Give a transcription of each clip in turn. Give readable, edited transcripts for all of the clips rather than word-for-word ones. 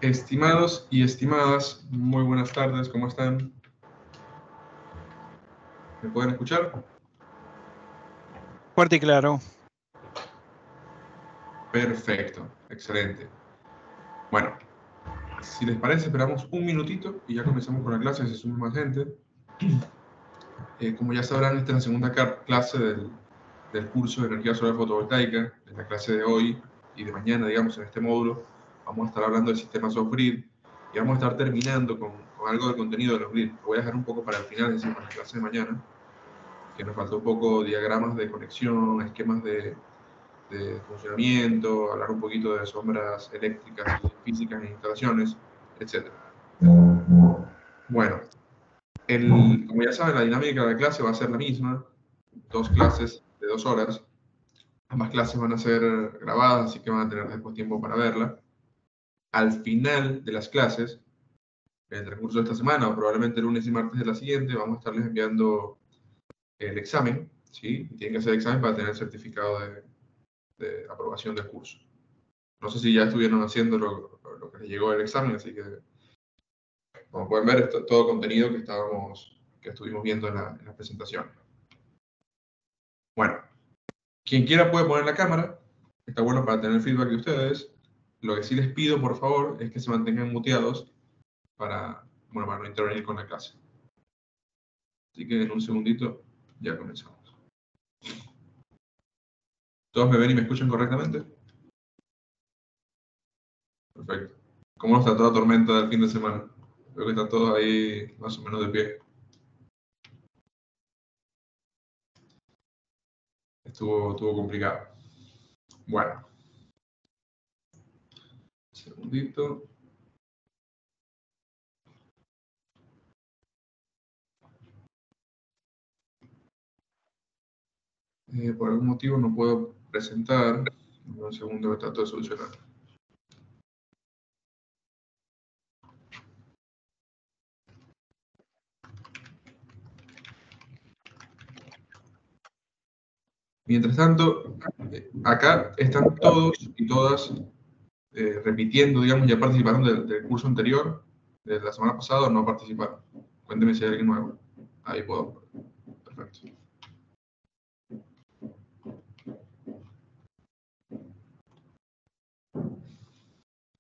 Estimados y estimadas, muy buenas tardes, ¿cómo están? ¿Me pueden escuchar? Fuerte y claro. Perfecto, excelente. Bueno, si les parece, esperamos un minutito y ya comenzamos con la clase, se suma más gente. Como ya sabrán, esta es la segunda clase del curso de energía solar fotovoltaica. En la clase de hoy y de mañana, digamos, en este módulo, vamos a estar hablando del sistema off-grid y vamos a estar terminando con algo del contenido de los grid. Lo voy a dejar un poco para el final, es decir, para la clase de mañana, que nos faltó un poco diagramas de conexión, esquemas de funcionamiento, hablar un poquito de sombras eléctricas y físicas en instalaciones, etc. Bueno, como ya saben, la dinámica de la clase va a ser la misma, 2 clases de 2 horas. Ambas clases van a ser grabadas, así que van a tener después tiempo para verla. Al final de las clases, en el transcurso de esta semana, o probablemente el lunes y martes de la siguiente, vamos a estarles enviando el examen, ¿sí? Tienen que hacer el examen para tener el certificado de aprobación del curso. No sé si ya estuvieron haciendo lo que les llegó el examen, así que, como pueden ver, esto es todo contenido que estuvimos viendo en la presentación. Bueno, quien quiera puede poner la cámara, está bueno para tener feedback de ustedes. Lo que sí les pido, por favor, es que se mantengan muteados para no intervenir con la clase. Así que en un segundito ya comenzamos. ¿Todos me ven y me escuchan correctamente? Perfecto. ¿Cómo nos trató la tormenta del fin de semana? Creo que están todos ahí más o menos de pie. Estuvo complicado. Bueno. Un segundito. Por algún motivo no puedo presentar. Un segundo que trato de solucionar. Mientras tanto, acá están todos y todas repitiendo, digamos, ya participaron del curso anterior, de la semana pasada, o no participaron. Cuénteme si hay alguien nuevo. Ahí puedo. Perfecto.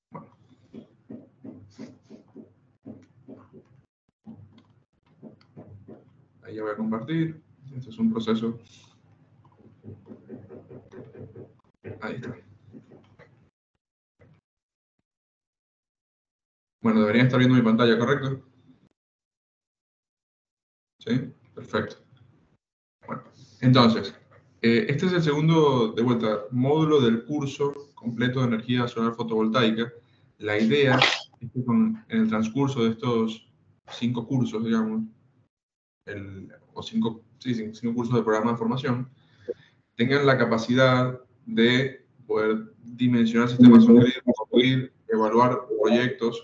Bueno. Ahí ya voy a compartir. Este es un proceso. Ahí está. Bueno, deberían estar viendo mi pantalla, ¿correcto? ¿Sí? Perfecto. Bueno, entonces, este es el segundo, de vuelta, módulo del curso completo de energía solar fotovoltaica. La idea es que en el transcurso de estos 5 cursos, digamos, cinco cursos de programa de formación, tengan la capacidad de poder dimensionar sistemas on-grid, evaluar proyectos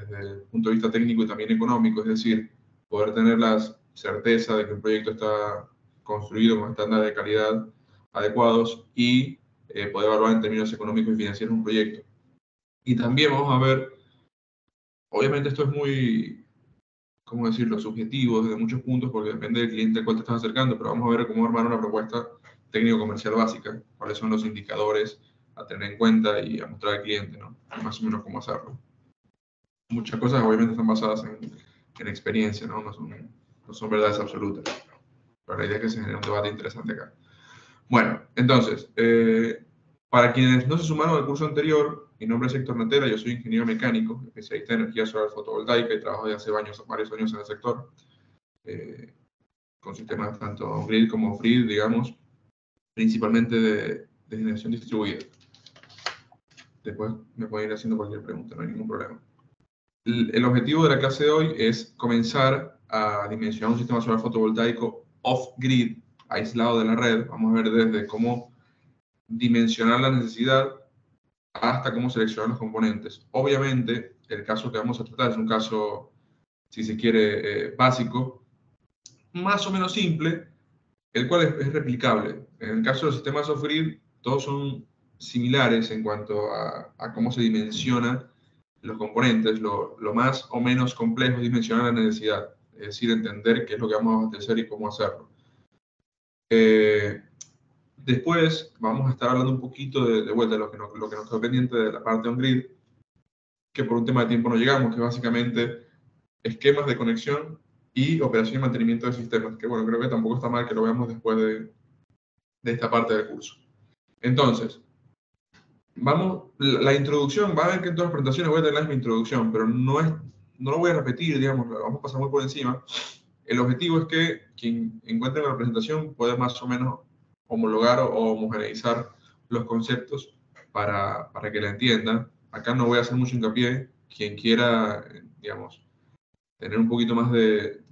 desde el punto de vista técnico y también económico, es decir, poder tener la certeza de que el proyecto está construido con estándares de calidad adecuados y poder evaluar en términos económicos y financieros un proyecto. Y también vamos a ver, obviamente esto es muy, ¿cómo decirlo?, subjetivo desde muchos puntos porque depende del cliente al cual te estás acercando, pero vamos a ver cómo armar una propuesta técnico-comercial básica, cuáles son los indicadores a tener en cuenta y a mostrar al cliente, ¿no? Y más o menos cómo hacerlo. Muchas cosas obviamente están basadas en experiencia, ¿no? No son verdades absolutas, pero la idea es que se genere un debate interesante acá. Bueno, entonces, para quienes no se sumaron al curso anterior, mi nombre es Héctor Natera, yo soy ingeniero mecánico, especialista en energía solar fotovoltaica y trabajo desde hace varios años en el sector, con sistemas tanto on-grid como off-grid, digamos, principalmente de generación distribuida. Después me pueden ir haciendo cualquier pregunta, no hay ningún problema. El objetivo de la clase de hoy es comenzar a dimensionar un sistema solar fotovoltaico off-grid, aislado de la red. Vamos a ver desde cómo dimensionar la necesidad hasta cómo seleccionar los componentes. Obviamente, el caso que vamos a tratar es un caso, si se quiere, básico, más o menos simple, el cual es replicable. En el caso de los sistemas off-grid, todos son similares en cuanto a cómo se dimensiona los componentes, lo más o menos complejo es dimensionar la necesidad, es decir, entender qué es lo que vamos a abastecer y cómo hacerlo. Después vamos a estar hablando un poquito de vuelta de lo que nos quedó pendiente de la parte on-grid, que por un tema de tiempo no llegamos, que básicamente esquemas de conexión y operación y mantenimiento de sistemas, que bueno, creo que tampoco está mal que lo veamos después de esta parte del curso. Entonces, vamos, la introducción, va a ver que en todas las presentaciones voy a tener la misma introducción, pero no lo voy a repetir, digamos, lo vamos a pasar muy por encima. El objetivo es que quien encuentre la presentación pueda más o menos homologar o homogeneizar los conceptos para que la entiendan. Acá no voy a hacer mucho hincapié. Quien quiera, digamos, tener un poquito más de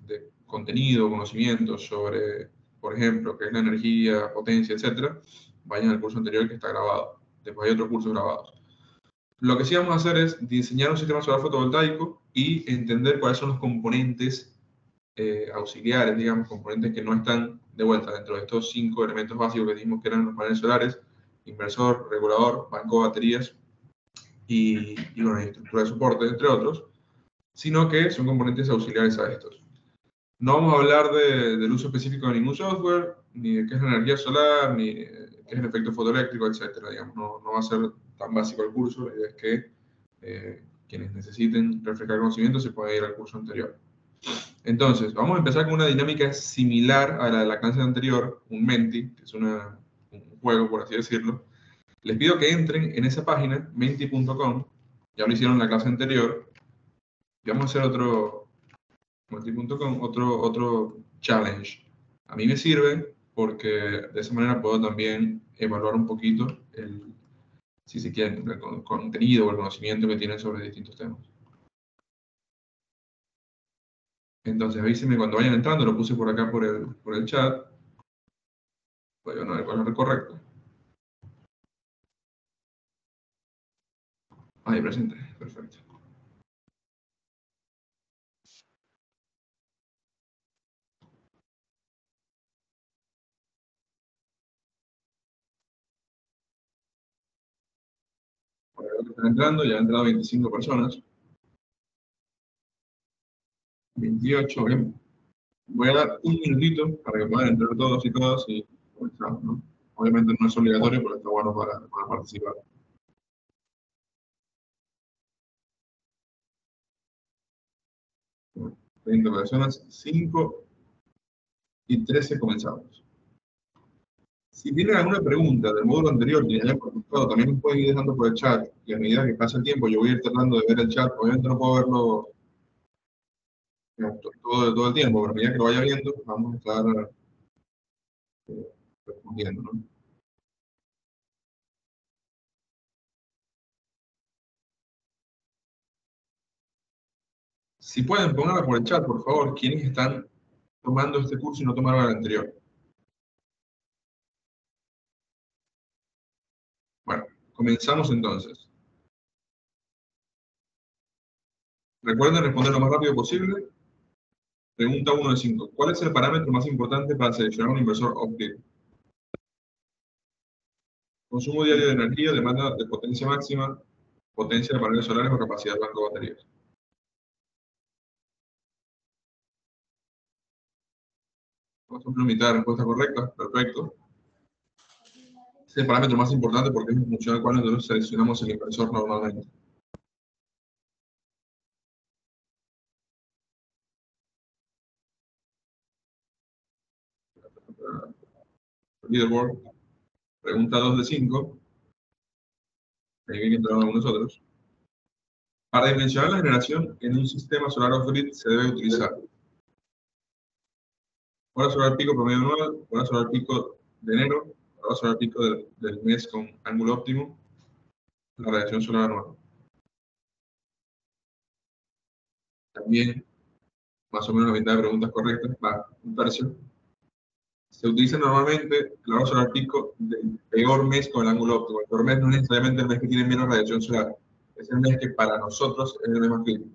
contenido, conocimiento sobre, por ejemplo, qué es la energía, potencia, etcétera, vayan al curso anterior que está grabado. Después hay otros cursos grabados. Lo que sí vamos a hacer es diseñar un sistema solar fotovoltaico y entender cuáles son los componentes auxiliares, digamos, componentes que no están de vuelta dentro de estos 5 elementos básicos que dijimos que eran los paneles solares: inversor, regulador, banco de baterías y bueno, y estructura de soporte, entre otros, sino que son componentes auxiliares a estos. No vamos a hablar del uso específico de ningún software, ni de qué es la energía solar, ni qué es el efecto fotoeléctrico, etcétera. Digamos, no va a ser tan básico el curso. La idea es que quienes necesiten refrescar conocimiento se puedan ir al curso anterior. Entonces, vamos a empezar con una dinámica similar a la de la clase anterior, un Menti, que es un juego, por así decirlo. Les pido que entren en esa página, menti.com, ya lo hicieron en la clase anterior, y vamos a hacer menti.com, otro challenge. A mí me sirve porque de esa manera puedo también evaluar un poquito si se quieren, el contenido o el conocimiento que tienen sobre distintos temas. Entonces avísenme cuando vayan entrando, lo puse por acá por el chat. Voy a ver cuál es el correcto. Ahí presente, perfecto. Por acá están entrando, ya han entrado 25 personas. 28, bien. Voy a dar un minutito para que puedan entrar todos y todas y comenzamos, ¿no? Obviamente no es obligatorio, pero está bueno para participar. 20 personas, 5 y 13 comenzamos. Si tienen alguna pregunta del módulo anterior que hayan preguntado, también me pueden ir dejando por el chat. Y a medida que pasa el tiempo, yo voy a ir tratando de ver el chat. Obviamente no puedo verlo todo el tiempo, pero a medida que lo vaya viendo, vamos a estar respondiendo, ¿no? Si pueden, pónganla por el chat, por favor, quienes están tomando este curso y no tomaron el anterior. Bueno, comenzamos entonces. Recuerden responder lo más rápido posible. Pregunta 1 de 5. ¿Cuál es el parámetro más importante para seleccionar un inversor off-grid? Consumo diario de energía, demanda de potencia máxima, potencia de paneles solares o capacidad de banco de baterías. Por ejemplo, mitad de respuesta correcta. Perfecto. Es el parámetro más importante porque es en función al cual nosotros seleccionamos el inversor normalmente. Leaderboard. Pregunta 2 de 5. Ahí viene entrando algunos otros. Para dimensionar la generación en un sistema solar off-grid se debe utilizar hora solar pico promedio anual, hora solar pico de enero, hora solar pico del mes con ángulo óptimo, la radiación solar anual. También, más o menos la mitad de preguntas correctas, va un tercio. Se utiliza normalmente la hora solar pico del peor mes con el ángulo óptimo. El peor mes no es necesariamente el mes que tiene menos radiación solar, es el mes que para nosotros es el mes más crítico.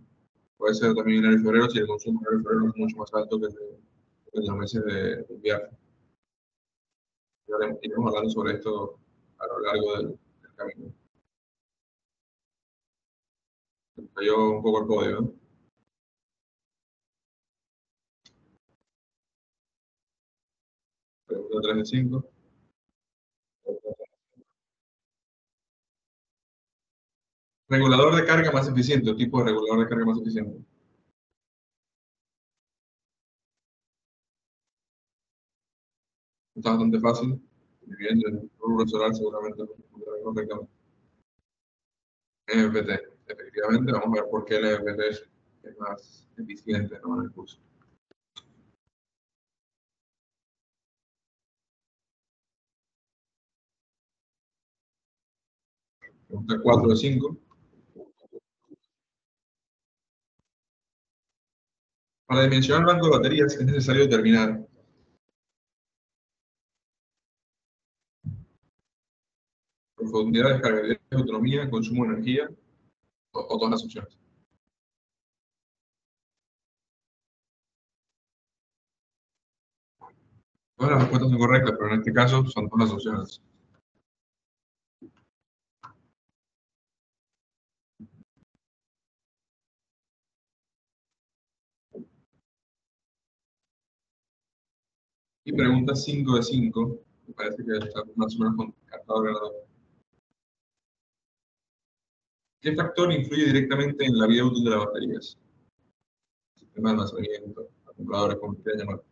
Puede ser también enero y febrero si el consumo en enero y febrero es mucho más alto que en los meses de invierno. Iremos hablando sobre esto a lo largo del camino. Cayó un poco el código, ¿no? Pregunta 3 de 5. Regulador de carga más eficiente, o tipo de regulador de carga más eficiente. Está bastante fácil. Muy bien, el rubro solar seguramente lo responderá correctamente. MPT, efectivamente, vamos a ver por qué el MPT es más eficiente, ¿no? En el curso. Pregunta 4 de 5. Para dimensionar el banco de baterías es necesario determinar profundidad de descarga, de autonomía, consumo de energía o todas las opciones. Todas las respuestas son correctas, pero en este caso son todas las opciones. Y pregunta 5 de 5, me parece que está más o menos con cartado ganador. ¿Qué factor influye directamente en la vida útil de las baterías? Sistema de almacenamiento, acumuladores, como quieran llamar.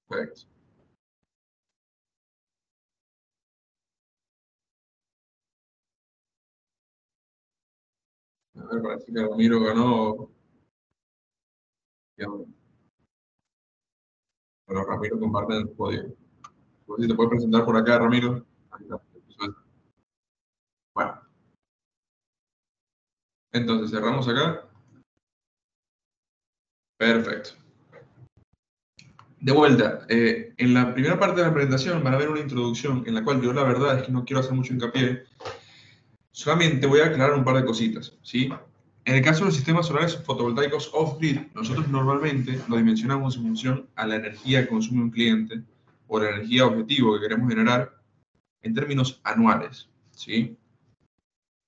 Perfecto. A ver, parece que Ramiro ganó. Digamos, pero Ramiro comparte el podio. Pues si te puedes presentar por acá, Ramiro. Ahí está. Bueno, entonces cerramos acá. Perfecto. De vuelta, en la primera parte de la presentación van a ver una introducción en la cual yo la verdad es que no quiero hacer mucho hincapié. Solamente voy a aclarar un par de cositas, ¿sí? En el caso de los sistemas solares fotovoltaicos off-grid, nosotros normalmente lo dimensionamos en función a la energía que consume un cliente o la energía objetivo que queremos generar en términos anuales, ¿sí?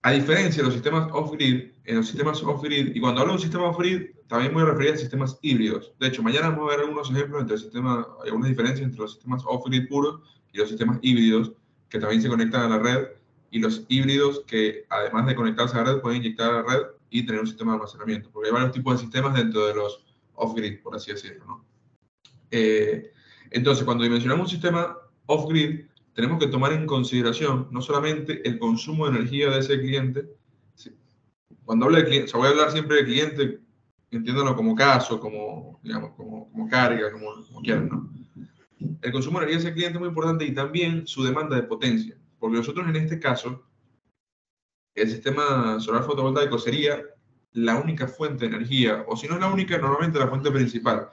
A diferencia de los sistemas off-grid, en los sistemas off-grid, y cuando hablo de un sistema off-grid, también voy a referir a sistemas híbridos. De hecho, mañana vamos a ver algunos ejemplos entre sistemas, algunas diferencias entre los sistemas off-grid puros y los sistemas híbridos, que también se conectan a la red, y los híbridos que, además de conectarse a la red, pueden inyectar a la red y tener un sistema de almacenamiento. Porque hay varios tipos de sistemas dentro de los off-grid, por así decirlo, ¿no? Eh, entonces, cuando dimensionamos un sistema off-grid, tenemos que tomar en consideración no solamente el consumo de energía de ese cliente. Cuando hablo de cliente, o sea, voy a hablar siempre de cliente, entiéndalo como caso, como, digamos, como carga, como quieran, ¿no? El consumo de energía de ese cliente es muy importante y también su demanda de potencia, porque nosotros en este caso, el sistema solar fotovoltaico sería la única fuente de energía, o si no es la única, normalmente la fuente principal.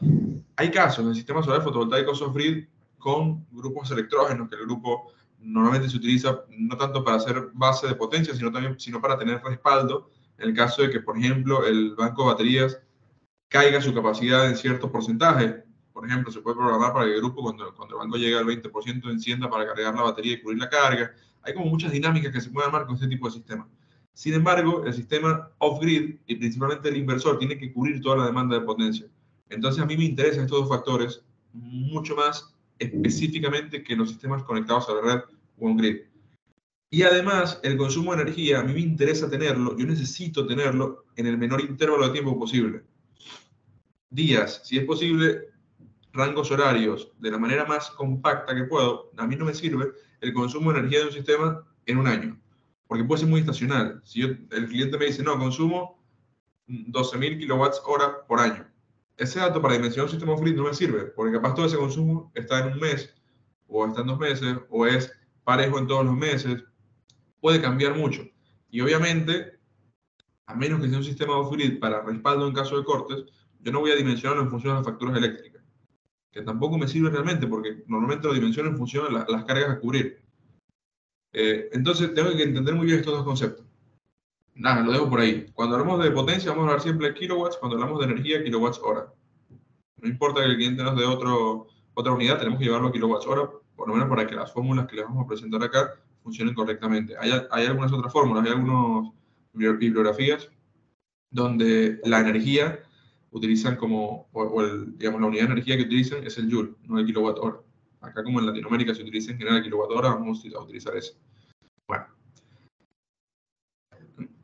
Hay casos en sistemas solares fotovoltaicos off-grid con grupos electrógenos, que el grupo normalmente se utiliza no tanto para hacer base de potencia, sino para tener respaldo en el caso de que, por ejemplo, el banco de baterías caiga su capacidad en cierto porcentaje. Por ejemplo, se puede programar para que el grupo, cuando el banco llegue al 20%, encienda para cargar la batería y cubrir la carga. Hay como muchas dinámicas que se pueden armar con este tipo de sistemas. Sin embargo, el sistema off-grid y principalmente el inversor tiene que cubrir toda la demanda de potencia. Entonces, a mí me interesan estos dos factores mucho más específicamente que los sistemas conectados a la red o un grid. Y además, el consumo de energía, a mí me interesa tenerlo, yo necesito tenerlo en el menor intervalo de tiempo posible. Días, si es posible, rangos horarios, de la manera más compacta que puedo. A mí no me sirve el consumo de energía de un sistema en un año, porque puede ser muy estacional. Si el cliente me dice, no, consumo 12.000 kilowatts hora por año. Ese dato para dimensionar un sistema off-grid no me sirve, porque capaz todo ese consumo está en un mes, o está en 2 meses, o es parejo en todos los meses. Puede cambiar mucho. Y obviamente, a menos que sea un sistema off-grid para respaldo en caso de cortes, yo no voy a dimensionarlo en función de las facturas eléctricas, que tampoco me sirve realmente, porque normalmente lo dimensiono en función de las cargas a cubrir. Entonces, tengo que entender muy bien estos dos conceptos. Nada, lo dejo por ahí. Cuando hablamos de potencia, vamos a hablar siempre de kilowatts. Cuando hablamos de energía, kilowatts hora. No importa que el cliente nos dé otra unidad, tenemos que llevarlo a kilowatts hora, por lo menos para que las fórmulas que les vamos a presentar acá funcionen correctamente. Hay algunas otras fórmulas, hay algunas bibliografías donde la energía utilizan como, digamos, la unidad de energía que utilizan es el joule, no el kilowatt hora. Acá como en Latinoamérica se utiliza en general el kilowatt hora, vamos a utilizar ese. Bueno,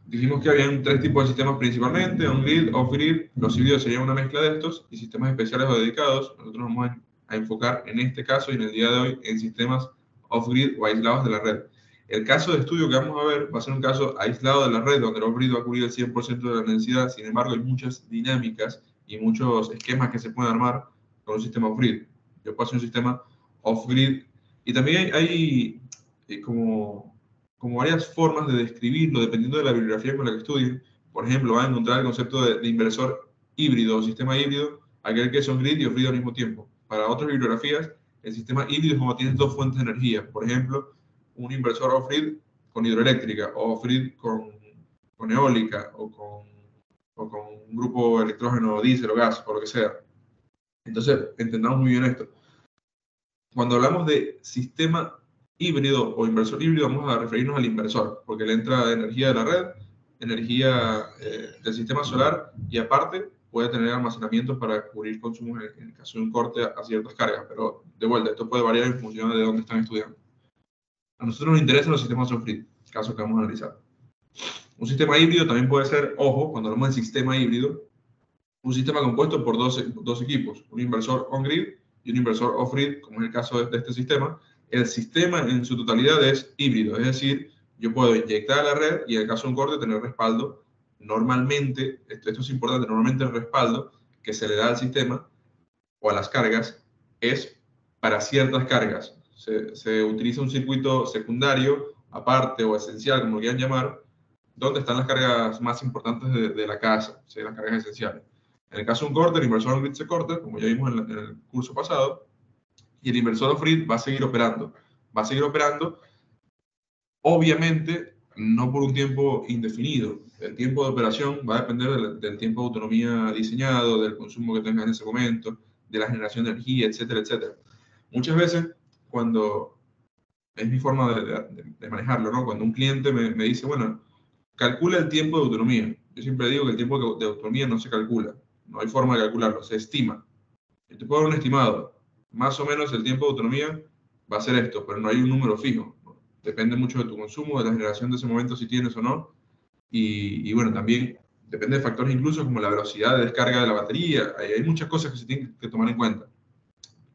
dijimos que habían tres tipos de sistemas principalmente, on-grid, off-grid. Los híbridos serían una mezcla de estos y sistemas especiales o dedicados. Nosotros vamos a enfocar en este caso y en el día de hoy en sistemas off-grid o aislados de la red. El caso de estudio que vamos a ver va a ser un caso aislado de la red, donde el off-grid va a cubrir el 100% de la necesidad. Sin embargo, hay muchas dinámicas y muchos esquemas que se pueden armar con un sistema off-grid. Yo puedo hacer un sistema off-grid y también hay como varias formas de describirlo dependiendo de la bibliografía con la que estudien. Por ejemplo, van a encontrar el concepto de inversor híbrido o sistema híbrido, aquel que es on-grid y off-grid al mismo tiempo. Para otras bibliografías, el sistema híbrido es cuando tienes dos fuentes de energía. Por ejemplo, un inversor off-grid con hidroeléctrica o off-grid con eólica o con un grupo electrógeno, diésel o gas, o lo que sea. Entonces, entendamos muy bien esto. Cuando hablamos de sistema híbrido o inversor híbrido, vamos a referirnos al inversor, porque le entra energía de la red, energía del sistema solar y aparte puede tener almacenamientos para cubrir consumos en el caso de un corte a ciertas cargas. Pero de vuelta, esto puede variar en función de dónde están estudiando. A nosotros nos interesan los sistemas off-grid, caso que vamos a analizar. Un sistema híbrido también puede ser, ojo, cuando hablamos de sistema híbrido, un sistema compuesto por dos equipos, un inversor on-grid y un inversor off-grid, como es el caso de este sistema. El sistema en su totalidad es híbrido, es decir, yo puedo inyectar a la red y en el caso de un corte tener respaldo. Normalmente, esto es importante, normalmente el respaldo que se le da al sistema o a las cargas es para ciertas cargas. Se utiliza un circuito secundario, aparte o esencial, como lo quieran llamar, donde están las cargas más importantes de la casa, ¿sí? Las cargas esenciales. En el caso de un corte, el inversor on-grid se corta, como ya vimos en el curso pasado, y el inversor off-grid va a seguir operando. Va a seguir operando, obviamente, no por un tiempo indefinido. El tiempo de operación va a depender del tiempo de autonomía diseñado, del consumo que tenga en ese momento, de la generación de energía, etcétera, etcétera. Muchas veces, cuando es mi forma de manejarlo, ¿no? Cuando un cliente me dice, bueno, calcula el tiempo de autonomía. Yo siempre digo que el tiempo de autonomía no se calcula, no hay forma de calcularlo, se estima. Yo te puedo dar un estimado, más o menos el tiempo de autonomía va a ser esto, pero no hay un número fijo. Depende mucho de tu consumo, de la generación de ese momento, si tienes o no. Y bueno, también depende de factores incluso como la velocidad de descarga de la batería. Hay muchas cosas que se tienen que tomar en cuenta.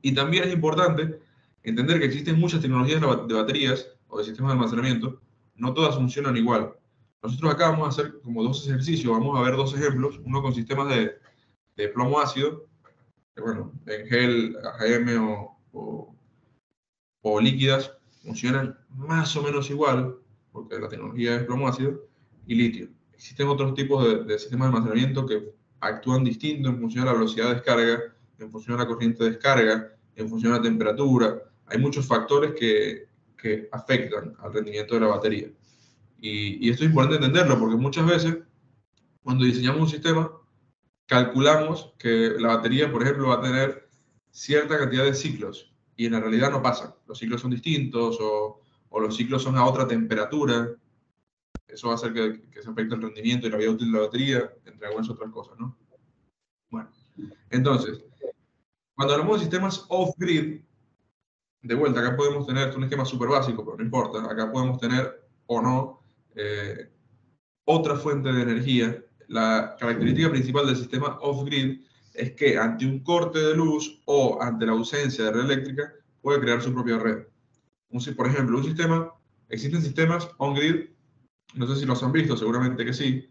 Y también es importante entender que existen muchas tecnologías de baterías o de sistemas de almacenamiento. No todas funcionan igual. Nosotros acá vamos a hacer como dos ejercicios, vamos a ver dos ejemplos, uno con sistemas de plomo ácido, que bueno, en gel, AGM o líquidas, funcionan más o menos igual, porque la tecnología es plomo ácido, y litio. Existen otros tipos de sistemas de almacenamiento que actúan distinto en función de la velocidad de descarga, en función de la corriente de descarga, en función de la temperatura. Hay muchos factores que afectan al rendimiento de la batería. Y esto es importante entenderlo porque muchas veces cuando diseñamos un sistema calculamos que la batería, por ejemplo, va a tener cierta cantidad de ciclos y en la realidad no pasa. Los ciclos son distintos o los ciclos son a otra temperatura. Eso va a hacer que se afecte el rendimiento y la vida útil de la batería, entre algunas otras cosas, ¿no? Bueno, entonces, cuando hablamos de sistemas off-grid, de vuelta, acá podemos tener un esquema súper básico, pero no importa. Acá podemos tener o no otra fuente de energía. La característica principal del sistema off-grid es que ante un corte de luz o ante la ausencia de red eléctrica puede crear su propia red. Por ejemplo, existen sistemas on-grid, no sé si los han visto, seguramente que sí.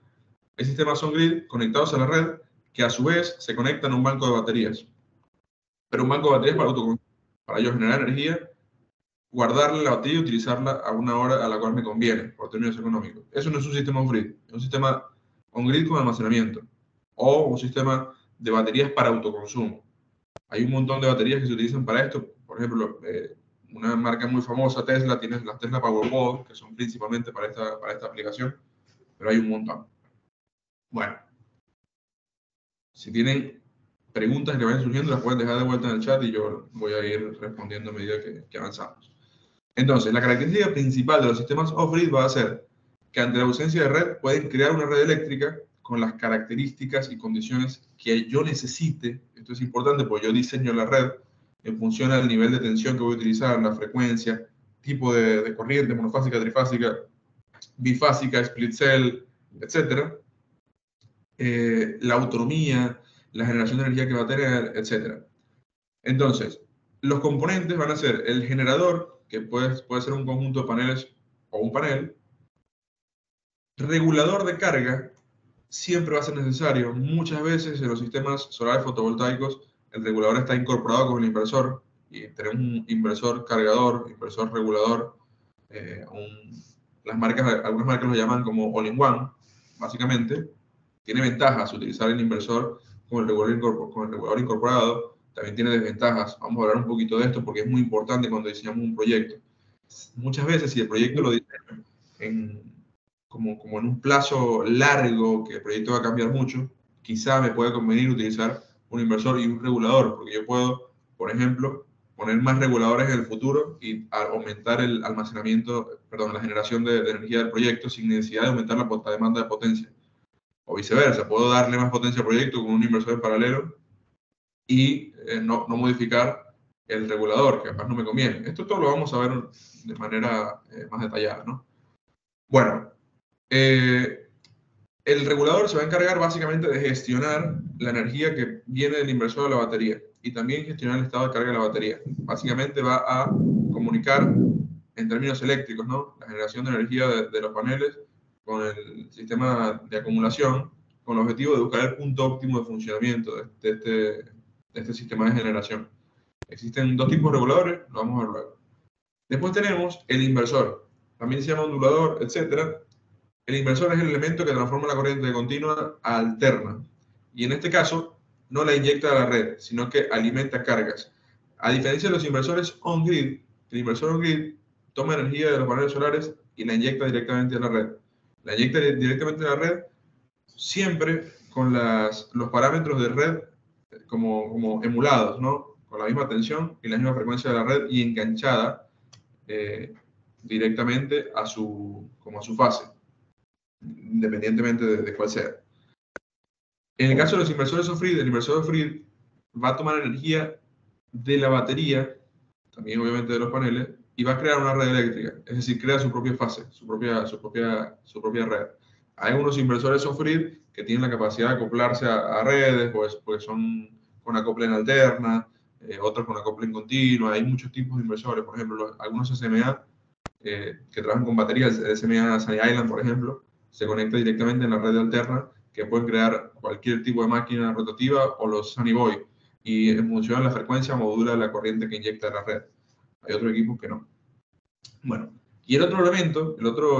Hay sistemas on-grid conectados a la red que a su vez se conectan a un banco de baterías. Pero un banco de baterías para autoconsumo, para yo generar energía, guardarla la batería y utilizarla a una hora a la cual me conviene, por términos económicos. Eso no es un sistema on-grid, es un sistema on-grid con almacenamiento o un sistema de baterías para autoconsumo. Hay un montón de baterías que se utilizan para esto. Por ejemplo, una marca muy famosa, Tesla, tiene las Tesla Powerwall, que son principalmente para esta aplicación, pero hay un montón. Bueno, si tienen preguntas que vayan surgiendo las pueden dejar de vuelta en el chat y yo voy a ir respondiendo a medida que avanzamos. Entonces, la característica principal de los sistemas off-grid va a ser que ante la ausencia de red pueden crear una red eléctrica con las características y condiciones que yo necesite. Esto es importante porque yo diseño la red en función del nivel de tensión que voy a utilizar, la frecuencia, tipo de corriente, monofásica, trifásica, bifásica, split cell, etc. La autonomía, la generación de energía que va a tener, etc. Entonces, los componentes van a ser el generador, que puede ser un conjunto de paneles o un panel. Regulador de carga siempre va a ser necesario. Muchas veces en los sistemas solares fotovoltaicos el regulador está incorporado con el inversor y tenemos un inversor cargador, inversor regulador. Algunas marcas lo llaman como all-in-one, básicamente. Tiene ventajas utilizar el inversor con el regulador incorporado. También tiene desventajas. Vamos a hablar un poquito de esto porque es muy importante cuando diseñamos un proyecto. Muchas veces, si el proyecto lo diseño como en un plazo largo, que el proyecto va a cambiar mucho, quizá me pueda convenir utilizar un inversor y un regulador, porque yo puedo, por ejemplo, poner más reguladores en el futuro y aumentar el almacenamiento, perdón, la generación de energía del proyecto sin necesidad de aumentar la demanda de potencia. O viceversa, puedo darle más potencia al proyecto con un inversor en paralelo y no modificar el regulador, que además no me conviene. Esto todo lo vamos a ver de manera más detallada, ¿no? Bueno, el regulador se va a encargar básicamente de gestionar la energía que viene del inversor a la batería y también gestionar el estado de carga de la batería. Básicamente va a comunicar en términos eléctricos, ¿no?, la generación de energía de los paneles con el sistema de acumulación, con el objetivo de buscar el punto óptimo de funcionamiento de este sistema de generación. Existen dos tipos de reguladores, lo vamos a ver luego. Después tenemos el inversor, también se llama ondulador, etc. El inversor es el elemento que transforma la corriente continua a alterna. Y en este caso, no la inyecta a la red, sino que alimenta cargas. A diferencia de los inversores on-grid, el inversor on-grid toma energía de los paneles solares y la inyecta directamente a la red. La inyecta directamente a la red siempre con los parámetros de red como emulados, ¿no?, con la misma tensión y la misma frecuencia de la red y enganchada directamente a su fase, independientemente de cuál sea. En el caso de los inversores off-grid, el inversor off-grid va a tomar energía de la batería, también obviamente de los paneles, y va a crear una red eléctrica, es decir, crea su propia fase, su propia red. Hay unos inversores off-grid que tienen la capacidad de acoplarse a redes, pues son con acople en alterna, otros con acople en continua. Hay muchos tipos de inversores, por ejemplo, algunos SMA que trabajan con baterías, el SMA Sunny Island, por ejemplo, se conecta directamente en la red alterna, que pueden crear cualquier tipo de máquina rotativa, o los Sunny Boy, y en función de la frecuencia modula la corriente que inyecta la red. Hay otros equipos que no. Bueno, y el otro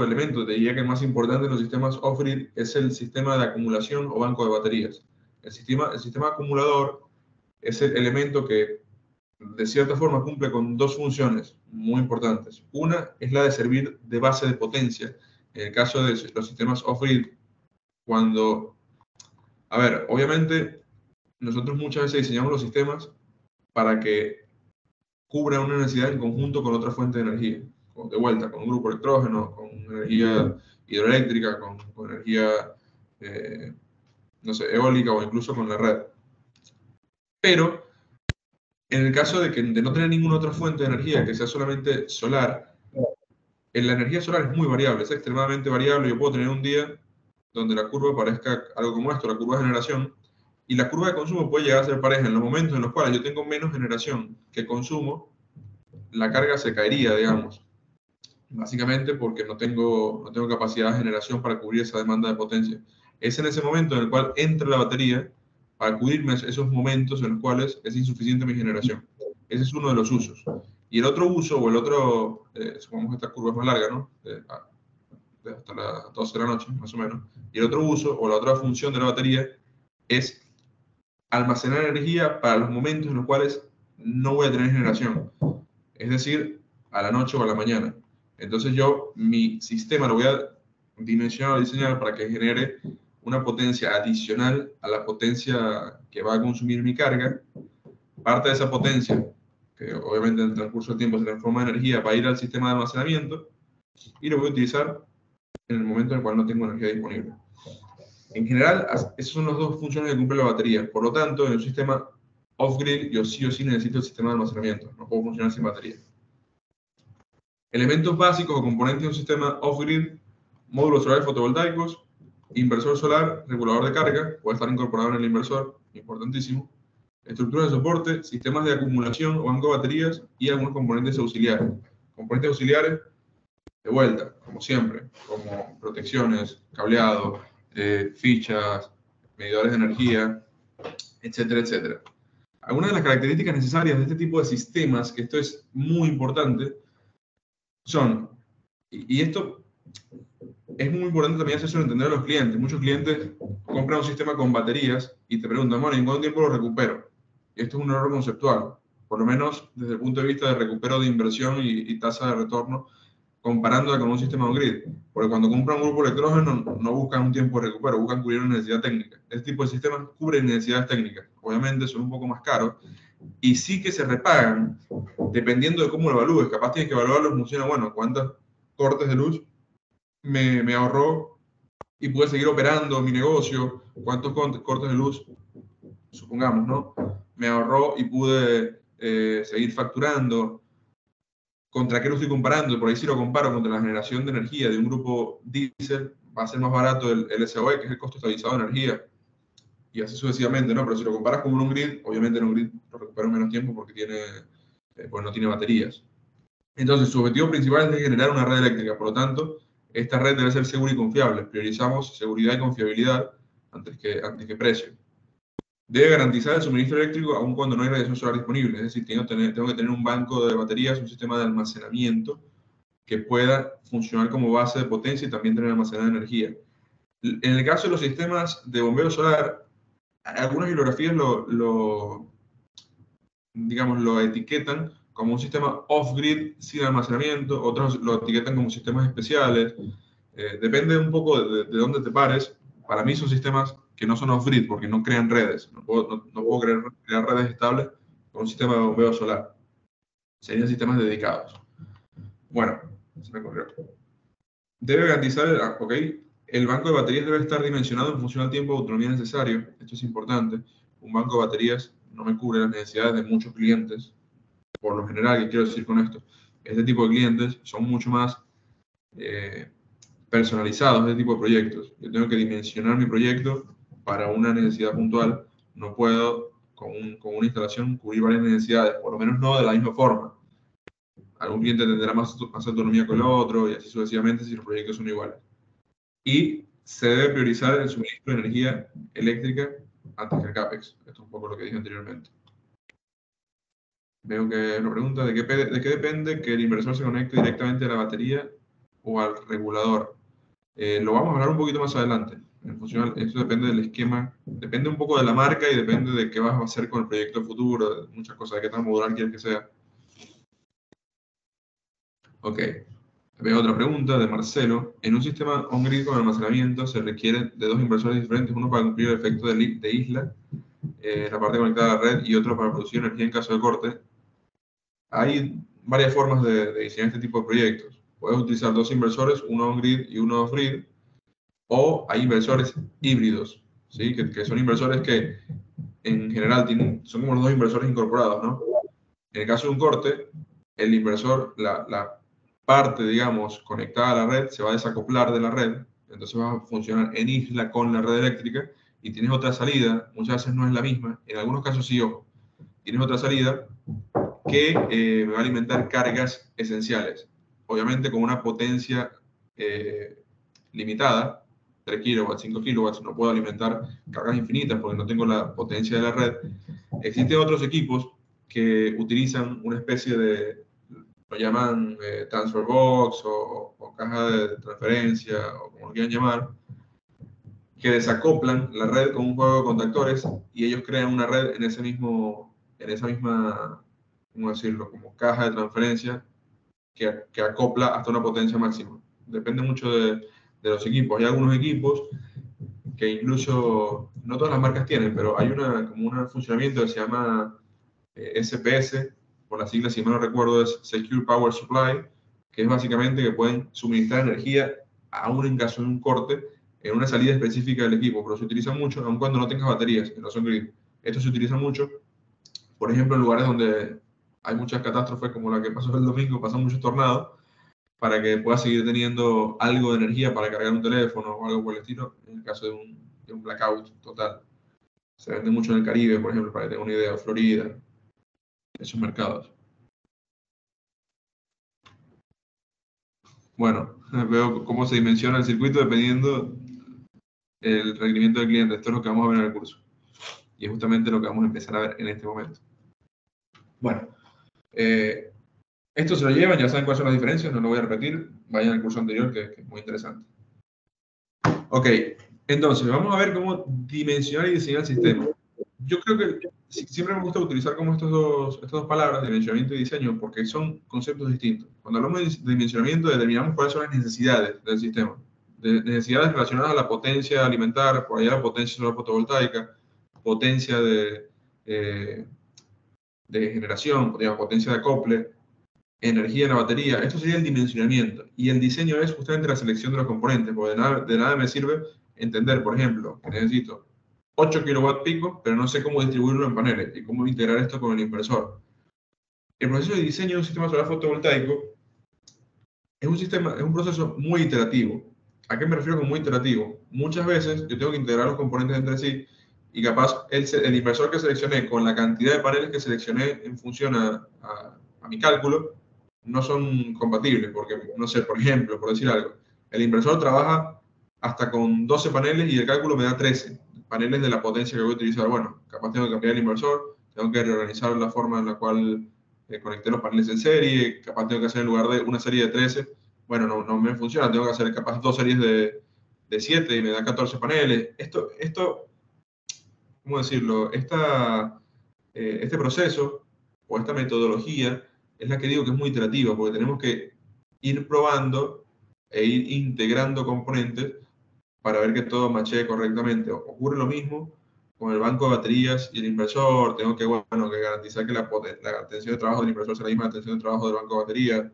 elemento, te diría que el más importante en los sistemas off-grid es el sistema de acumulación o banco de baterías. El sistema acumulador es el elemento que de cierta forma cumple con dos funciones muy importantes. Una es la de servir de base de potencia. En el caso de los sistemas off-grid, obviamente nosotros muchas veces diseñamos los sistemas para que cubran una necesidad en conjunto con otra fuente de energía. De vuelta, con un grupo electrógeno, con energía hidroeléctrica, con energía, eólica, o incluso con la red. Pero en el caso de no tener ninguna otra fuente de energía que sea solamente solar, la energía solar es muy variable, es extremadamente variable. Yo puedo tener un día donde la curva parezca algo como esto, la curva de generación, y la curva de consumo puede llegar a ser pareja. En los momentos en los cuales yo tengo menos generación que consumo, la carga se caería, digamos, básicamente porque no tengo capacidad de generación para cubrir esa demanda de potencia. Es en ese momento en el cual entra la batería para cubrirme esos momentos en los cuales es insuficiente mi generación. Ese es uno de los usos. Y el otro uso, supongamos que esta curva es más larga, ¿no? Hasta las 12 de la noche, más o menos. Y el otro uso, o la otra función de la batería, es almacenar energía para los momentos en los cuales no voy a tener generación. Es decir, a la noche o a la mañana. Entonces mi sistema lo voy a dimensionar o diseñar para que genere una potencia adicional a la potencia que va a consumir mi carga. Parte de esa potencia, que obviamente en el transcurso del tiempo se transforma en energía, va a ir al sistema de almacenamiento y lo voy a utilizar en el momento en el cual no tengo energía disponible. En general, esas son las dos funciones que cumple la batería. Por lo tanto, en un sistema off-grid, yo sí o sí necesito el sistema de almacenamiento. No puedo funcionar sin batería. Elementos básicos o componentes de un sistema off-grid: módulos solares fotovoltaicos, inversor solar, regulador de carga, puede estar incorporado en el inversor, importantísimo. Estructuras de soporte, sistemas de acumulación o banco de baterías y algunos componentes auxiliares. Componentes auxiliares, de vuelta, como siempre, como protecciones, cableado, fichas, medidores de energía, etcétera, etcétera. Algunas de las características necesarias de este tipo de sistemas, que esto es muy importante, son, y esto es muy importante también hacerlo entender a los clientes. Muchos clientes compran un sistema con baterías y te preguntan, bueno, ¿en cuánto tiempo lo recupero? Y esto es un error conceptual, por lo menos desde el punto de vista de recupero de inversión y tasa de retorno, comparándola con un sistema on-grid. Porque cuando compran un grupo de electrógeno no buscan un tiempo de recupero, buscan cubrir una necesidad técnica. Este tipo de sistemas cubren necesidades técnicas. Obviamente son un poco más caros y sí que se repagan dependiendo de cómo lo evalúes. Capaz tienes que evaluarlo en función a, bueno, cuántos cortes de luz me ahorró y pude seguir operando mi negocio, cuántos cortes de luz, supongamos, ¿no? Me ahorró y pude seguir facturando. ¿Contra qué lo estoy comparando? Por ahí si lo comparo contra la generación de energía de un grupo diésel, va a ser más barato el SOE, que es el costo estabilizado de energía, y así sucesivamente, ¿no? Pero si lo comparas con un grid, obviamente en un grid lo recupera en menos tiempo porque pues no tiene baterías. Entonces, su objetivo principal es generar una red eléctrica, por lo tanto, esta red debe ser segura y confiable. Priorizamos seguridad y confiabilidad antes que precio. Debe garantizar el suministro eléctrico aun cuando no hay radiación solar disponible. Es decir, tengo que tener un banco de baterías, un sistema de almacenamiento que pueda funcionar como base de potencia y también tener almacenada energía. En el caso de los sistemas de bombeo solar, algunas bibliografías digamos, lo etiquetan como un sistema off-grid sin almacenamiento, otros lo etiquetan como sistemas especiales. Depende un poco de dónde te pares. Para mí son sistemas que no son off-grid porque no crean redes. No puedo crear redes estables con un sistema de bombeo solar. Serían sistemas dedicados. Bueno, se me corrió. Debe garantizar, el banco de baterías debe estar dimensionado en función al tiempo de autonomía necesario. Esto es importante. Un banco de baterías no me cubre las necesidades de muchos clientes. Por lo general, ¿qué quiero decir con esto? Este tipo de clientes son mucho más personalizados, este tipo de proyectos. Yo tengo que dimensionar mi proyecto para una necesidad puntual. No puedo, con una instalación, cubrir varias necesidades, por lo menos no de la misma forma. Algún cliente tendrá más autonomía que el otro y así sucesivamente si los proyectos son iguales. Y se debe priorizar el suministro de energía eléctrica antes que el CAPEX. Esto es un poco lo que dije anteriormente. Veo que nos pregunta de qué depende que el inversor se conecte directamente a la batería o al regulador. Lo vamos a hablar un poquito más adelante. Eso depende del esquema, depende un poco de la marca y depende de qué vas a hacer con el proyecto futuro, de muchas cosas, de qué tan modular quieres que sea. Ok. Veo otra pregunta de Marcelo. En un sistema on-grid con almacenamiento se requiere de dos inversores diferentes, uno para cumplir el efecto de isla, la parte conectada a la red, y otro para producir energía en caso de corte. Hay varias formas de diseñar este tipo de proyectos. Puedes utilizar dos inversores, uno on-grid y uno off-grid, o hay inversores híbridos, ¿sí? Que son inversores que en general son como los dos inversores incorporados, ¿no? En el caso de un corte, el inversor, la parte, digamos, conectada a la red se va a desacoplar de la red, entonces va a funcionar en isla con la red eléctrica y tienes otra salida, muchas veces no es la misma, en algunos casos sí, ojo, tienes otra salida que me va a alimentar cargas esenciales, obviamente con una potencia limitada, 3 kilowatts, 5 kilowatts, no puedo alimentar cargas infinitas porque no tengo la potencia de la red. Existen otros equipos que utilizan una especie de, lo llaman transfer box o caja de transferencia o como lo quieran llamar, que desacoplan la red con un juego de contactores y ellos crean una red en esa misma, ¿cómo decirlo?, como caja de transferencia que acopla hasta una potencia máxima. Depende mucho de los equipos. Hay algunos equipos que incluso no todas las marcas tienen, pero hay como un funcionamiento que se llama SPS, por las siglas, si mal no recuerdo, es Secure Power Supply, que es básicamente que pueden suministrar energía aún en caso de un corte en una salida específica del equipo, pero se utiliza mucho, aun cuando no tengas baterías, que no son grid. Esto se utiliza mucho, por ejemplo, en lugares donde hay muchas catástrofes, como la que pasó el domingo, pasan muchos tornados, para que puedas seguir teniendo algo de energía para cargar un teléfono o algo por el estilo, en el caso de un blackout total. Se vende mucho en el Caribe, por ejemplo, para que tengan una idea, Florida, esos mercados. Bueno, veo cómo se dimensiona el circuito dependiendo del requerimiento del cliente. Esto es lo que vamos a ver en el curso. Y es justamente lo que vamos a empezar a ver en este momento. Bueno, esto se lo llevan, ya saben cuáles son las diferencias, no lo voy a repetir. Vayan al curso anterior, que es muy interesante. Ok, entonces vamos a ver cómo dimensionar y diseñar el sistema. Yo creo que siempre me gusta utilizar como estas dos palabras, dimensionamiento y diseño, porque son conceptos distintos. Cuando hablamos de dimensionamiento, determinamos cuáles son las necesidades del sistema. Necesidades relacionadas a la potencia alimentar, por allá la potencia solar fotovoltaica, potencia eh, de generación, digamos, potencia de acople, energía en la batería. Esto sería el dimensionamiento. Y el diseño es justamente la selección de los componentes, porque de nada me sirve entender, por ejemplo, que necesito 8 kilowatt pico, pero no sé cómo distribuirlo en paneles y cómo integrar esto con el inversor. El proceso de diseño de un sistema solar fotovoltaico es un proceso muy iterativo. ¿A qué me refiero con muy iterativo? Muchas veces yo tengo que integrar los componentes entre sí y capaz el inversor que seleccioné con la cantidad de paneles que seleccioné en función a mi cálculo no son compatibles, porque, no sé, por ejemplo, por decir algo, el inversor trabaja hasta con 12 paneles y el cálculo me da 13 paneles de la potencia que voy a utilizar. Bueno, capaz tengo que cambiar el inversor, tengo que reorganizar la forma en la cual conecté los paneles en serie, capaz tengo que hacer en lugar de una serie de 13, bueno, no me funciona, tengo que hacer capaz dos series de 7 y me da 14 paneles. ¿Cómo decirlo? Este proceso o esta metodología es la que digo que es muy iterativa, porque tenemos que ir probando e ir integrando componentes para ver que todo machee correctamente. Ocurre lo mismo con el banco de baterías y el inversor. Tengo que, bueno, que garantizar que la atención de trabajo del inversor sea la misma atención de trabajo del banco de baterías.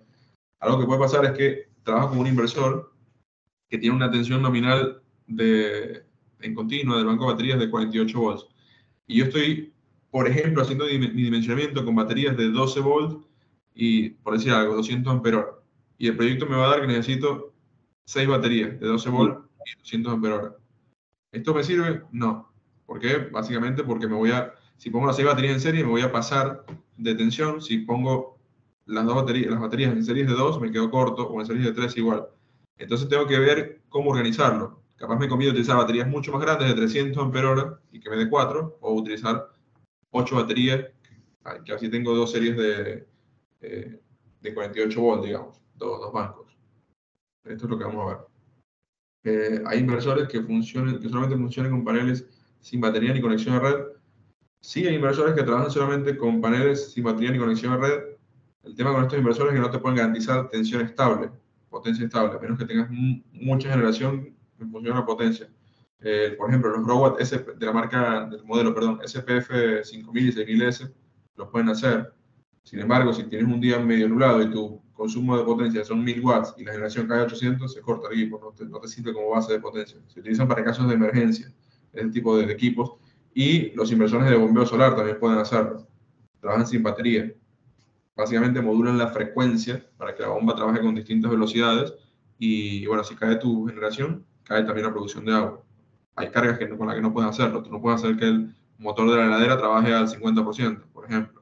Algo que puede pasar es que trabajo con un inversor que tiene una tensión nominal en continua del banco de baterías de 48 volts. Y yo estoy, por ejemplo, haciendo mi dimensionamiento con baterías de 12 volts y, por decir algo, 200 amperios hora. Y el proyecto me va a dar que necesito 6 baterías de 12 volts y 200 amperios hora. ¿Esto me sirve? No. ¿Por qué? Básicamente porque si pongo las 6 baterías en serie, me voy a pasar de tensión. Si pongo las baterías en series de 2, me quedo corto, o en series de 3 igual. Entonces tengo que ver cómo organizarlo. Capaz me conviene utilizar baterías mucho más grandes de 300 amperios y que me dé 4, o utilizar 8 baterías, que así tengo dos series de 48 volts, digamos, dos bancos. Esto es lo que vamos a ver. Hay inversores que solamente funcionan con paneles sin batería ni conexión a red. Sí, hay inversores que trabajan solamente con paneles sin batería ni conexión a red. El tema con estos inversores es que no te pueden garantizar tensión estable, potencia estable, a menos que tengas mucha generación en función a la potencia. Por ejemplo, los Growatt de la marca, del modelo, perdón, SPF 5000 y 6000S los pueden hacer. Sin embargo, si tienes un día medio nublado y tu consumo de potencia son 1000 watts y la generación cae a 800, se corta el equipo, no te sirve como base de potencia. Se utilizan para casos de emergencia, ese tipo de equipos. Y los inversores de bombeo solar también pueden hacerlo. Trabajan sin batería. Básicamente modulan la frecuencia para que la bomba trabaje con distintas velocidades. Y bueno, si cae tu generación, cae también la producción de agua. Hay cargas con las que no puedes hacerlo. Tú no puedes hacer que el motor de la heladera trabaje al 50%, por ejemplo.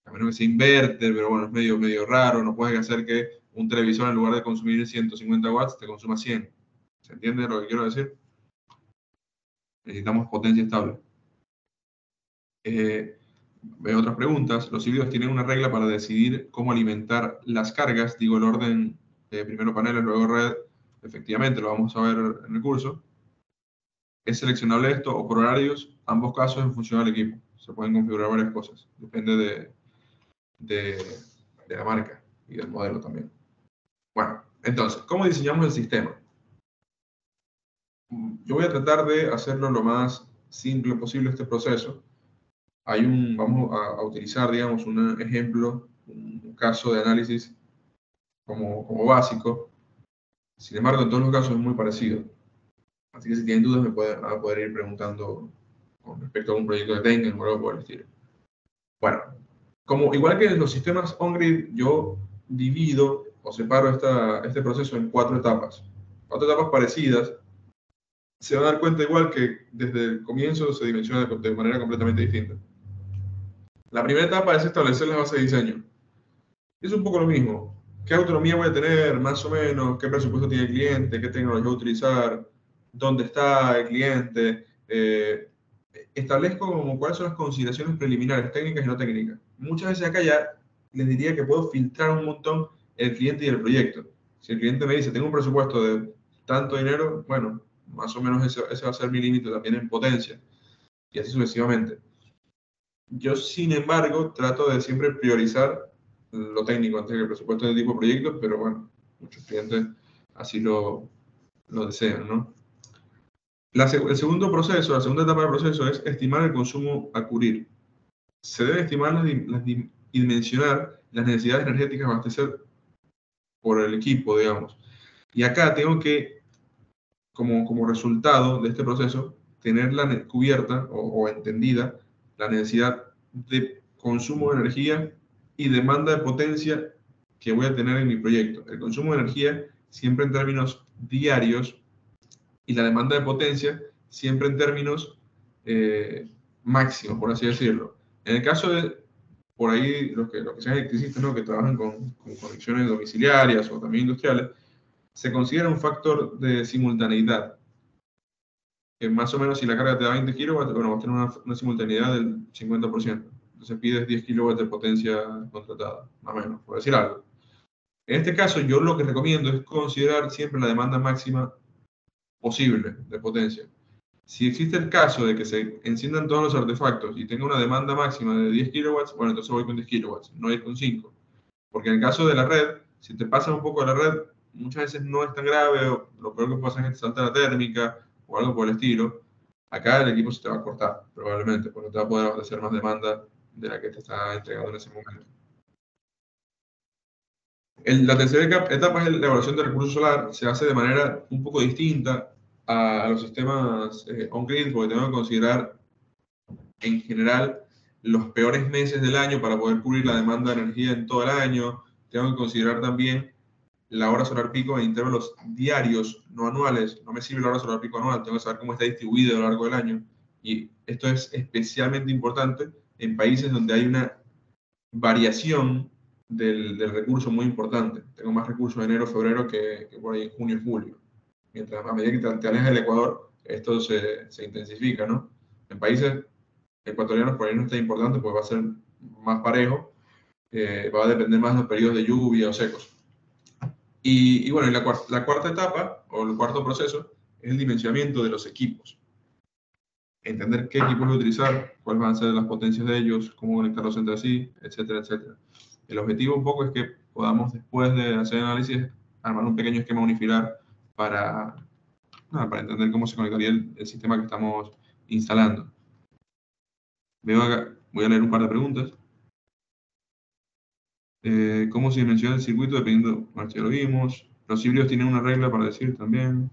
A menos que se inverte, pero bueno, es medio raro. No puedes hacer que un televisor, en lugar de consumir 150 watts, te consuma 100. ¿Se entiende lo que quiero decir? Necesitamos potencia estable. Veo otras preguntas. Los híbridos tienen una regla para decidir cómo alimentar las cargas. Digo el orden, primero paneles, luego red. Efectivamente, lo vamos a ver en el curso. ¿Es seleccionable esto o por horarios? Ambos casos en función del equipo. Se pueden configurar varias cosas. Depende de la marca y del modelo también. Bueno, entonces, ¿cómo diseñamos el sistema? yo voy a tratar de hacerlo lo más simple posible este proceso. Vamos a utilizar, digamos, un ejemplo, un caso de análisis como básico. Sin embargo, en todos los casos es muy parecido. Así que si tienen dudas van a poder ir preguntando con respecto a un proyecto que tengan o algo por el estilo. Bueno, igual que en los sistemas on-grid, yo divido o separo este proceso en 4 etapas. 4 etapas parecidas. Se van a dar cuenta igual que desde el comienzo se dimensiona de manera completamente distinta. La primera etapa es establecer las bases de diseño. Es un poco lo mismo. ¿Qué autonomía voy a tener, más o menos? ¿Qué presupuesto tiene el cliente? ¿Qué tecnología voy a utilizar? ¿Dónde está el cliente? Establezco como cuáles son las consideraciones preliminares, técnicas y no técnicas. Muchas veces acá ya les diría que puedo filtrar un montón el cliente y el proyecto. Si el cliente me dice, tengo un presupuesto de tanto dinero, bueno, más o menos ese va a ser mi límite también en potencia. Y así sucesivamente. Yo, sin embargo, trato de siempre priorizar lo técnico antes que el presupuesto de tipo proyecto, pero bueno, muchos clientes así lo desean, ¿no? El segundo proceso, la segunda etapa del proceso es estimar el consumo a cubrir. Se debe estimar y dimensionar las necesidades energéticas a abastecer por el equipo, digamos. Y acá tengo que, como resultado de este proceso, tener cubierta o entendida la necesidad de consumo de energía y demanda de potencia que voy a tener en mi proyecto. El consumo de energía siempre en términos diarios y la demanda de potencia siempre en términos máximos, por así decirlo. En el caso de, por ahí, los que sean electricistas, ¿no? Que trabajan con conexiones domiciliarias o también industriales, se considera un factor de simultaneidad. Que más o menos si la carga te da 20 kilowatts, bueno, vas a tener una simultaneidad del 50%. Entonces pides 10 kilowatts de potencia contratada, más o menos, por decir algo. En este caso, yo lo que recomiendo es considerar siempre la demanda máxima posible de potencia. Si existe el caso de que se enciendan todos los artefactos y tenga una demanda máxima de 10 kilowatts, bueno, entonces voy con 10 kilowatts, no ir con 5. Porque en el caso de la red, si te pasas un poco de la red, muchas veces no es tan grave, o lo peor que pasa es que te salta la térmica o algo por el estilo. Acá el equipo se te va a cortar, probablemente, porque no te va a poder abastecer más demanda de la que te está entregando en ese momento. La tercera etapa es la evaluación del recurso solar. Se hace de manera un poco distinta a los sistemas on-grid, porque tengo que considerar en general los peores meses del año para poder cubrir la demanda de energía en todo el año. Tengo que considerar también la hora solar pico en intervalos diarios, no anuales. No me sirve la hora solar pico anual, tengo que saber cómo está distribuido a lo largo del año. Y esto es especialmente importante en países donde hay una variación del recurso muy importante. Tengo más recursos en enero, febrero que por ahí en junio y julio. Mientras a medida que te alejas del Ecuador, esto se intensifica, ¿no? En países ecuatorianos por ahí no está importante, pues va a ser más parejo, va a depender más de los periodos de lluvia o secos. Y bueno, la cuarta etapa, o el cuarto proceso, es el dimensionamiento de los equipos. Entender qué equipos voy a utilizar, cuáles van a ser las potencias de ellos, cómo conectarlos entre sí, etcétera, etcétera. El objetivo un poco es que podamos, después de hacer el análisis, armar un pequeño esquema unifilar para entender cómo se conectaría el sistema que estamos instalando. Veo acá, voy a leer un par de preguntas. ¿Cómo se dimensiona el circuito dependiendo? Bueno, ya lo vimos. Los híbridos tienen una regla para decir también.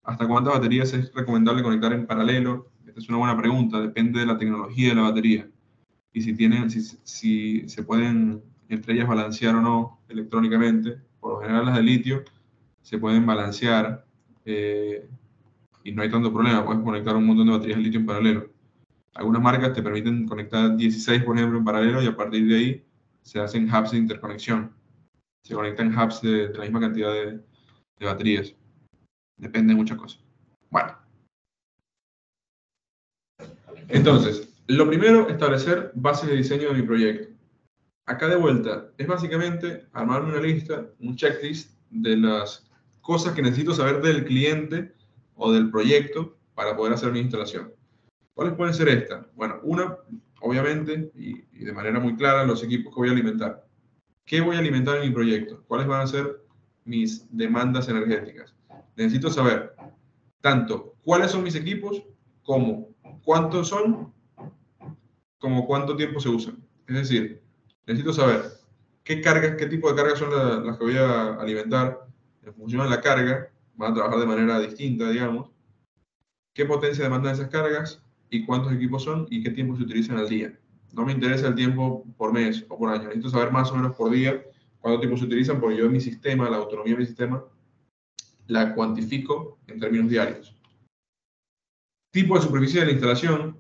¿Hasta cuántas baterías es recomendable conectar en paralelo? Esta es una buena pregunta, depende de la tecnología de la batería. Y si se pueden entre ellas balancear o no electrónicamente. Por lo general las de litio se pueden balancear y no hay tanto problema, puedes conectar un montón de baterías de litio en paralelo. Algunas marcas te permiten conectar 16, por ejemplo, en paralelo y a partir de ahí se hacen hubs de interconexión. Se conectan hubs de la misma cantidad de baterías. Depende de muchas cosas. Bueno. Entonces, lo primero, establecer bases de diseño de mi proyecto. Acá de vuelta, es básicamente armarme una lista, un checklist de las cosas que necesito saber del cliente o del proyecto para poder hacer mi instalación. ¿Cuáles pueden ser estas? Bueno, una, obviamente, y de manera muy clara, los equipos que voy a alimentar. ¿Qué voy a alimentar en mi proyecto? ¿Cuáles van a ser mis demandas energéticas? Necesito saber tanto cuáles son mis equipos, como cuántos son, como cuánto tiempo se usan. Es decir, necesito saber qué cargas, qué tipo de cargas son las que voy a alimentar. En función de la carga, van a trabajar de manera distinta, digamos. Qué potencia demandan esas cargas y cuántos equipos son y qué tiempo se utilizan al día. No me interesa el tiempo por mes o por año. Necesito saber más o menos por día cuánto tiempo se utilizan, porque yo en mi sistema, la autonomía de mi sistema, la cuantifico en términos diarios. Tipo de superficie de la instalación.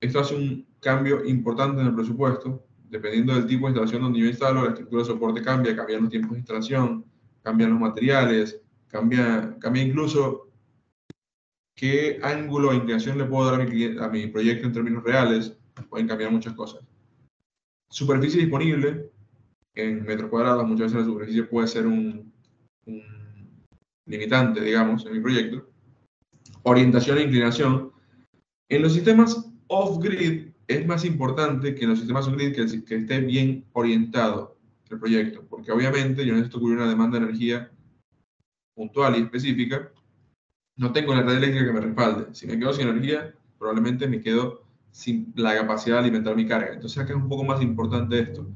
Esto hace un cambio importante en el presupuesto. Dependiendo del tipo de instalación donde yo instalo, la estructura de soporte cambia, cambian los tiempos de instalación, cambian los materiales, cambia incluso qué ángulo de inclinación le puedo dar a mi proyecto en términos reales. Pueden cambiar muchas cosas. Superficie disponible en metros cuadrados. Muchas veces la superficie puede ser un limitante, digamos, en mi proyecto. Orientación e inclinación. En los sistemas off-grid es más importante que en los sistemas on-grid que esté bien orientado el proyecto, porque obviamente yo necesito cubrir una demanda de energía puntual y específica. No tengo la red eléctrica que me respalde. Si me quedo sin energía, probablemente me quedo sin la capacidad de alimentar mi carga. Entonces acá es un poco más importante esto.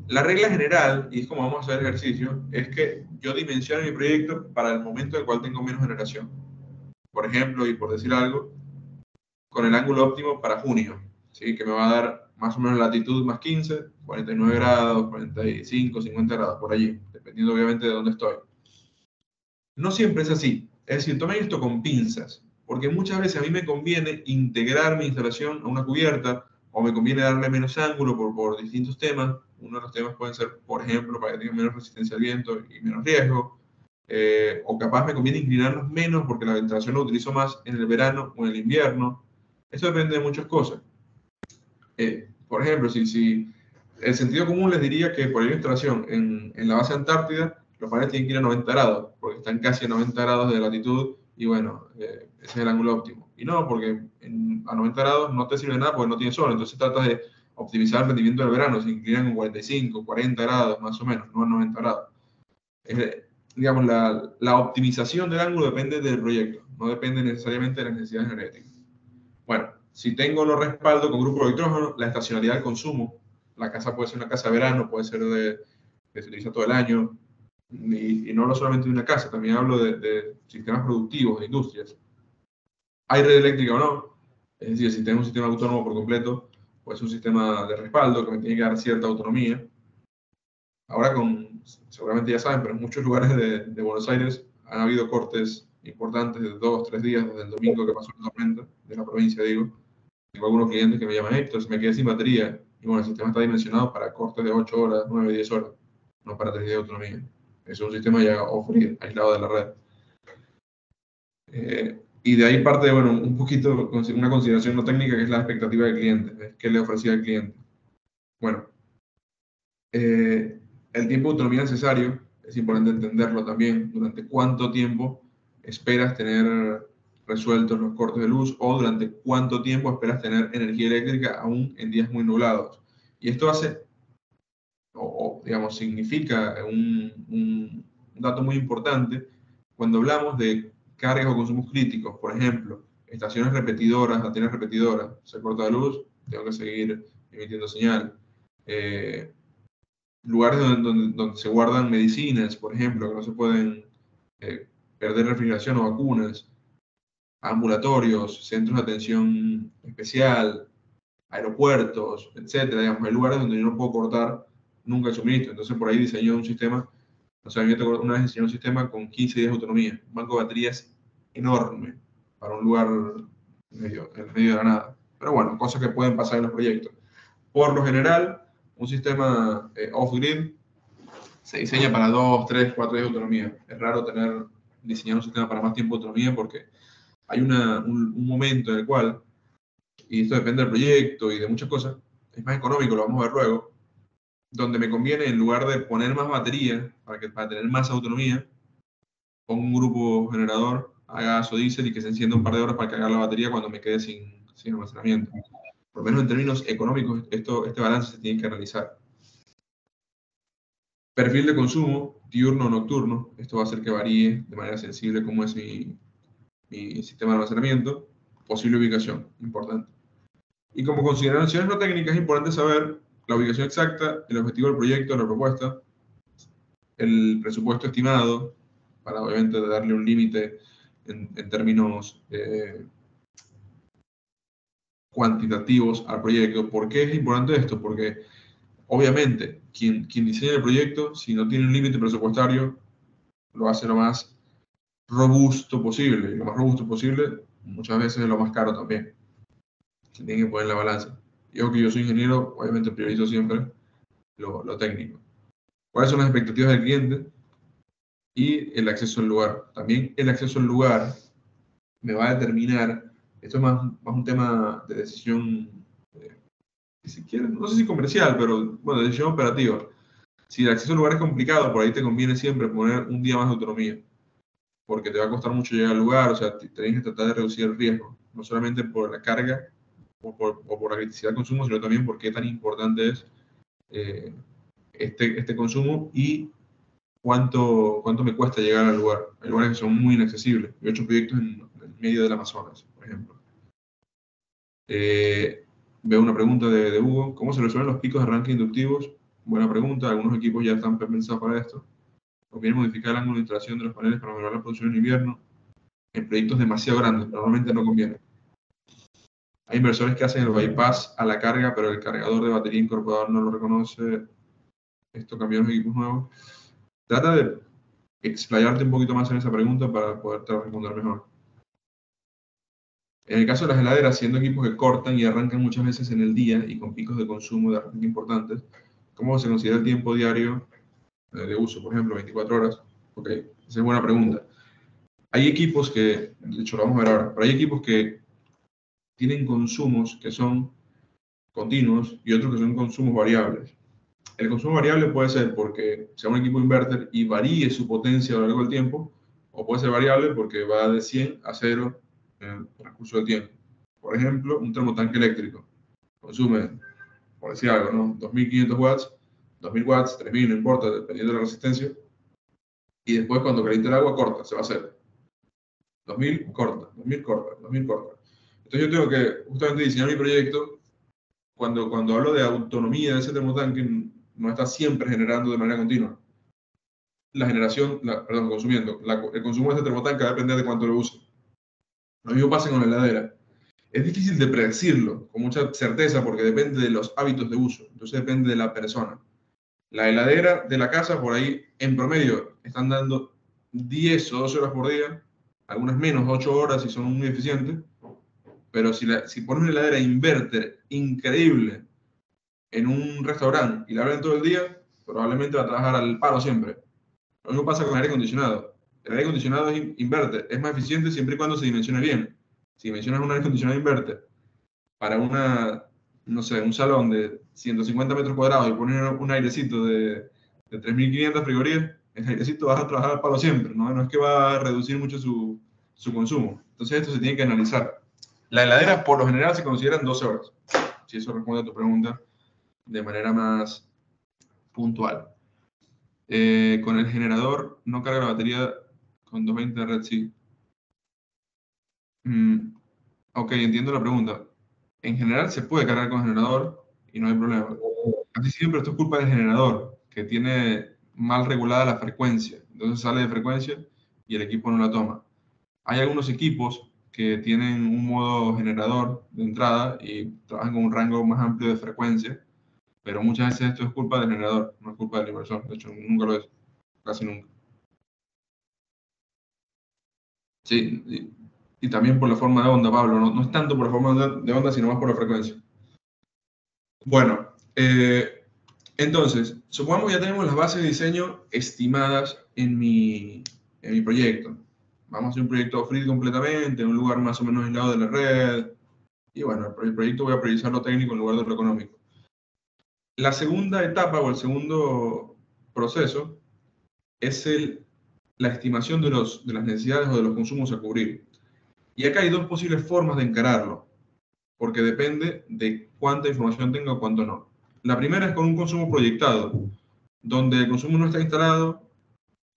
La regla general, y es como vamos a hacer el ejercicio, es que yo dimensiono mi proyecto para el momento en el cual tengo menos generación. Por ejemplo, y por decir algo, con el ángulo óptimo para junio, ¿sí? Que me va a dar más o menos latitud más 15, 49 grados, 45, 50 grados, por allí, dependiendo obviamente de dónde estoy. No siempre es así. Es decir, tomen esto con pinzas, porque muchas veces a mí me conviene integrar mi instalación a una cubierta o me conviene darle menos ángulo por distintos temas. Uno de los temas pueden ser, por ejemplo, para que tenga menos resistencia al viento y menos riesgo. O capaz me conviene inclinarlos menos porque la ventilación lo utilizo más en el verano o en el invierno. Eso depende de muchas cosas. Por ejemplo, si el sentido común les diría que por la instalación en la base Antártida, los paneles tienen que ir a 90 grados, porque están casi a 90 grados de latitud y bueno, ese es el ángulo óptimo. Y no, porque a 90 grados no te sirve nada porque no tiene sol, entonces tratas de optimizar el rendimiento del verano, se inclinan en 45, 40 grados más o menos, no a 90 grados. Digamos, la optimización del ángulo depende del proyecto, no depende necesariamente de las necesidades energéticas. Bueno, si tengo los respaldos con grupo de hidrógeno, la estacionalidad del consumo, la casa puede ser una casa de verano, puede ser que se utiliza todo el año, y no solamente de una casa, también hablo de sistemas productivos, de industrias. ¿Hay red eléctrica o no? Es decir, si tengo un sistema autónomo por completo, pues un sistema de respaldo que me tiene que dar cierta autonomía. Ahora seguramente ya saben, pero en muchos lugares de Buenos Aires han habido cortes importantes de 2, 3 días desde el domingo que pasó la tormenta, de la provincia, digo. Tengo algunos clientes que me llaman, Héctor, se me quedé sin batería. Y bueno, el sistema está dimensionado para cortes de 8 horas, 9, 10 horas, no para 3 días de autonomía. Es un sistema ya off-grid, aislado de la red. Y de ahí parte, bueno, un poquito, una consideración no técnica, que es la expectativa del cliente, qué le ofrecía al cliente. Bueno, el tiempo de autonomía necesario, es importante entenderlo también, durante cuánto tiempo esperas tener resueltos los cortes de luz o durante cuánto tiempo esperas tener energía eléctrica aún en días muy nublados. Y esto hace, digamos, significa un dato muy importante cuando hablamos de cargas o consumos críticos. Por ejemplo, estaciones repetidoras, antenas repetidoras, se corta la luz, tengo que seguir emitiendo señal. Lugares donde se guardan medicinas, por ejemplo, que no se pueden perder refrigeración o vacunas, ambulatorios, centros de atención especial, aeropuertos, etcétera. Digamos, hay lugares donde yo no puedo cortar nunca el suministro. Entonces, por ahí diseño un sistema. O sea, una vez diseñé un sistema con 15 días de autonomía, un banco de baterías enorme para un lugar en medio de la nada. Pero bueno, cosas que pueden pasar en los proyectos. Por lo general, un sistema off-grid se diseña para 2, 3, 4 días de autonomía. Es raro diseñar un sistema para más tiempo de autonomía porque hay un momento en el cual, y esto depende del proyecto y de muchas cosas, es más económico, lo vamos a ver luego, donde me conviene, en lugar de poner más batería para tener más autonomía, pongo un grupo generador a gas o diésel y que se encienda un par de horas para cargar la batería cuando me quede sin almacenamiento. Por lo menos en términos económicos, este balance se tiene que realizar. Perfil de consumo, diurno o nocturno. Esto va a hacer que varíe de manera sensible cómo es mi sistema de almacenamiento, posible ubicación, importante. Y como consideraciones no técnicas, es importante saber la ubicación exacta, el objetivo del proyecto, la propuesta, el presupuesto estimado, para obviamente darle un límite en términos cuantitativos al proyecto. ¿Por qué es importante esto? Porque obviamente quien diseña el proyecto, si no tiene un límite presupuestario, lo hace lo más robusto posible. Y lo más robusto posible muchas veces es lo más caro también. Se tiene que poner en la balanza. Yo que yo soy ingeniero, obviamente priorizo siempre lo técnico. ¿Cuáles son las expectativas del cliente? Y el acceso al lugar. También el acceso al lugar me va a determinar, esto es más un tema de decisión, si quieren, no sé si comercial, pero bueno, decisión operativa. Si el acceso al lugar es complicado, por ahí te conviene siempre poner un día más de autonomía, porque te va a costar mucho llegar al lugar, o sea, tienes que tratar de reducir el riesgo, no solamente por la carga o por la criticidad del consumo, sino también por qué tan importante es eh, este consumo y cuánto me cuesta llegar al lugar. Hay lugares que son muy inaccesibles. Yo he hecho proyectos en medio del Amazonas, por ejemplo. Veo una pregunta de Hugo. ¿Cómo se resuelven los picos de arranque inductivos? Buena pregunta. Algunos equipos ya están pensados para esto. ¿Conviene modificar el ángulo de instalación de los paneles para mejorar la producción en invierno? En proyectos demasiado grandes, normalmente no conviene. Hay inversores que hacen el bypass a la carga, pero el cargador de batería incorporado no lo reconoce. Esto cambió en los equipos nuevos. Trata de explayarte un poquito más en esa pregunta para poderte responder mejor. En el caso de las heladeras, siendo equipos que cortan y arrancan muchas veces en el día y con picos de consumo de arranque importantes, ¿cómo se considera el tiempo diario de uso? Por ejemplo, 24 horas. Ok, esa es buena pregunta. Hay equipos que, de hecho lo vamos a ver ahora, pero hay equipos que tienen consumos que son continuos y otros que son consumos variables. El consumo variable puede ser porque sea un equipo inverter y varíe su potencia a lo largo del tiempo, o puede ser variable porque va de 100 a 0 en el transcurso del tiempo. Por ejemplo, un termotanque eléctrico consume, por decir algo, ¿no? 2500 watts, 2000 watts, 3000, no importa, dependiendo de la resistencia. Y después, cuando caliente el agua, corta, se va a hacer 2000, corta, 2000, corta, 2000, corta. Entonces, yo tengo que justamente diseñar mi proyecto. Cuando hablo de autonomía de ese termotanque, no está siempre generando de manera continua. La generación, perdón, consumiendo. El consumo de ese termotanque va a depender de cuánto lo use. Lo mismo pasa con la heladera. Es difícil de predecirlo con mucha certeza porque depende de los hábitos de uso. Entonces depende de la persona. La heladera de la casa, por ahí, en promedio, están dando 10 o 12 horas por día. Algunas menos, 8 horas si son muy eficientes. Pero si pones una heladera inverter increíble en un restaurante y la abren todo el día, probablemente va a trabajar al paro siempre. Lo mismo pasa con el aire acondicionado. El aire acondicionado es inverter, es más eficiente siempre y cuando se dimensione bien. Si dimensionas un aire acondicionado inverter para no sé, un salón de 150 metros cuadrados y pones un airecito de 3500 frigorías, el airecito va a trabajar al palo siempre, ¿no? No es que va a reducir mucho su consumo. Entonces esto se tiene que analizar. La heladera por lo general se consideran 12 horas, si eso responde a tu pregunta de manera más puntual. Con el generador no carga la batería con 220 de red, sí. Ok, entiendo la pregunta. En general se puede cargar con generador y no hay problema. Casi siempre esto es culpa del generador, que tiene mal regulada la frecuencia. Entonces sale de frecuencia y el equipo no la toma. Hay algunos equipos que tienen un modo generador de entrada y trabajan con un rango más amplio de frecuencia, pero muchas veces esto es culpa del generador, no es culpa del inversor. De hecho, nunca lo es, casi nunca. Sí, y también por la forma de onda, Pablo. No es tanto por la forma de onda, sino más por la frecuencia. Bueno, entonces, supongamos que ya tenemos las bases de diseño estimadas en mi proyecto. Vamos a hacer un proyecto free completamente, en un lugar más o menos aislado de la red. Y bueno, el proyecto voy a priorizar lo técnico en lugar de lo económico. La segunda etapa o el segundo proceso es la estimación de las necesidades o de los consumos a cubrir. Y acá hay dos posibles formas de encararlo, porque depende de cuánta información tenga o cuánto no. La primera es con un consumo proyectado, donde el consumo no está instalado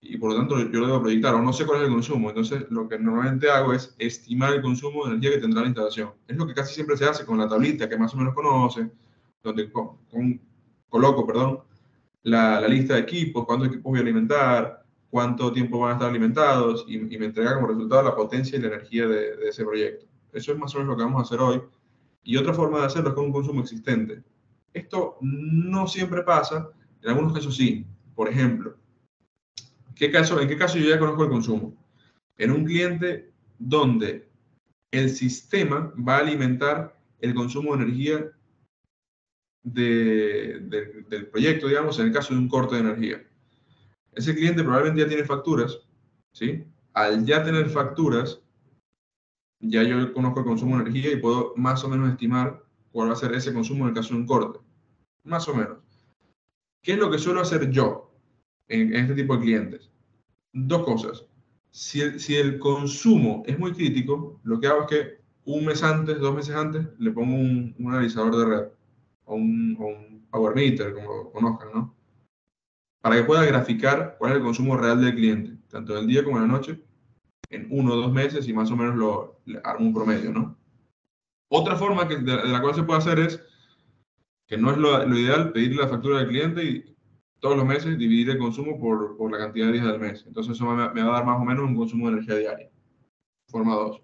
y por lo tanto yo lo debo proyectar, o no sé cuál es el consumo. Entonces, lo que normalmente hago es estimar el consumo de energía que tendrá la instalación. Es lo que casi siempre se hace con la tablita que más o menos conoce, donde coloco, perdón, la lista de equipos, cuántos equipos voy a alimentar, cuánto tiempo van a estar alimentados, y me entrega como resultado la potencia y la energía de ese proyecto. Eso es más o menos lo que vamos a hacer hoy. Y otra forma de hacerlo es con un consumo existente. Esto no siempre pasa, en algunos casos sí. Por ejemplo, ¿en qué caso yo ya conozco el consumo? En un cliente donde el sistema va a alimentar el consumo de energía del proyecto, digamos, en el caso de un corte de energía. Ese cliente probablemente ya tiene facturas, ¿sí? Al ya tener facturas, ya yo conozco el consumo de energía y puedo más o menos estimar cuál va a ser ese consumo en el caso de un corte. Más o menos. ¿Qué es lo que suelo hacer yo en este tipo de clientes? Dos cosas. Si el consumo es muy crítico, lo que hago es que un mes antes, 2 meses antes, le pongo un analizador de red o un power meter, como lo conozcan, ¿no? Para que pueda graficar cuál es el consumo real del cliente, tanto del día como de la noche, en 1 o 2 meses, y más o menos le armo un promedio, ¿no? Otra forma de la cual se puede hacer es, que no es lo ideal, pedirle la factura del cliente y todos los meses dividir el consumo por la cantidad de días del mes. Entonces eso me va a dar más o menos un consumo de energía diaria. Forma 2.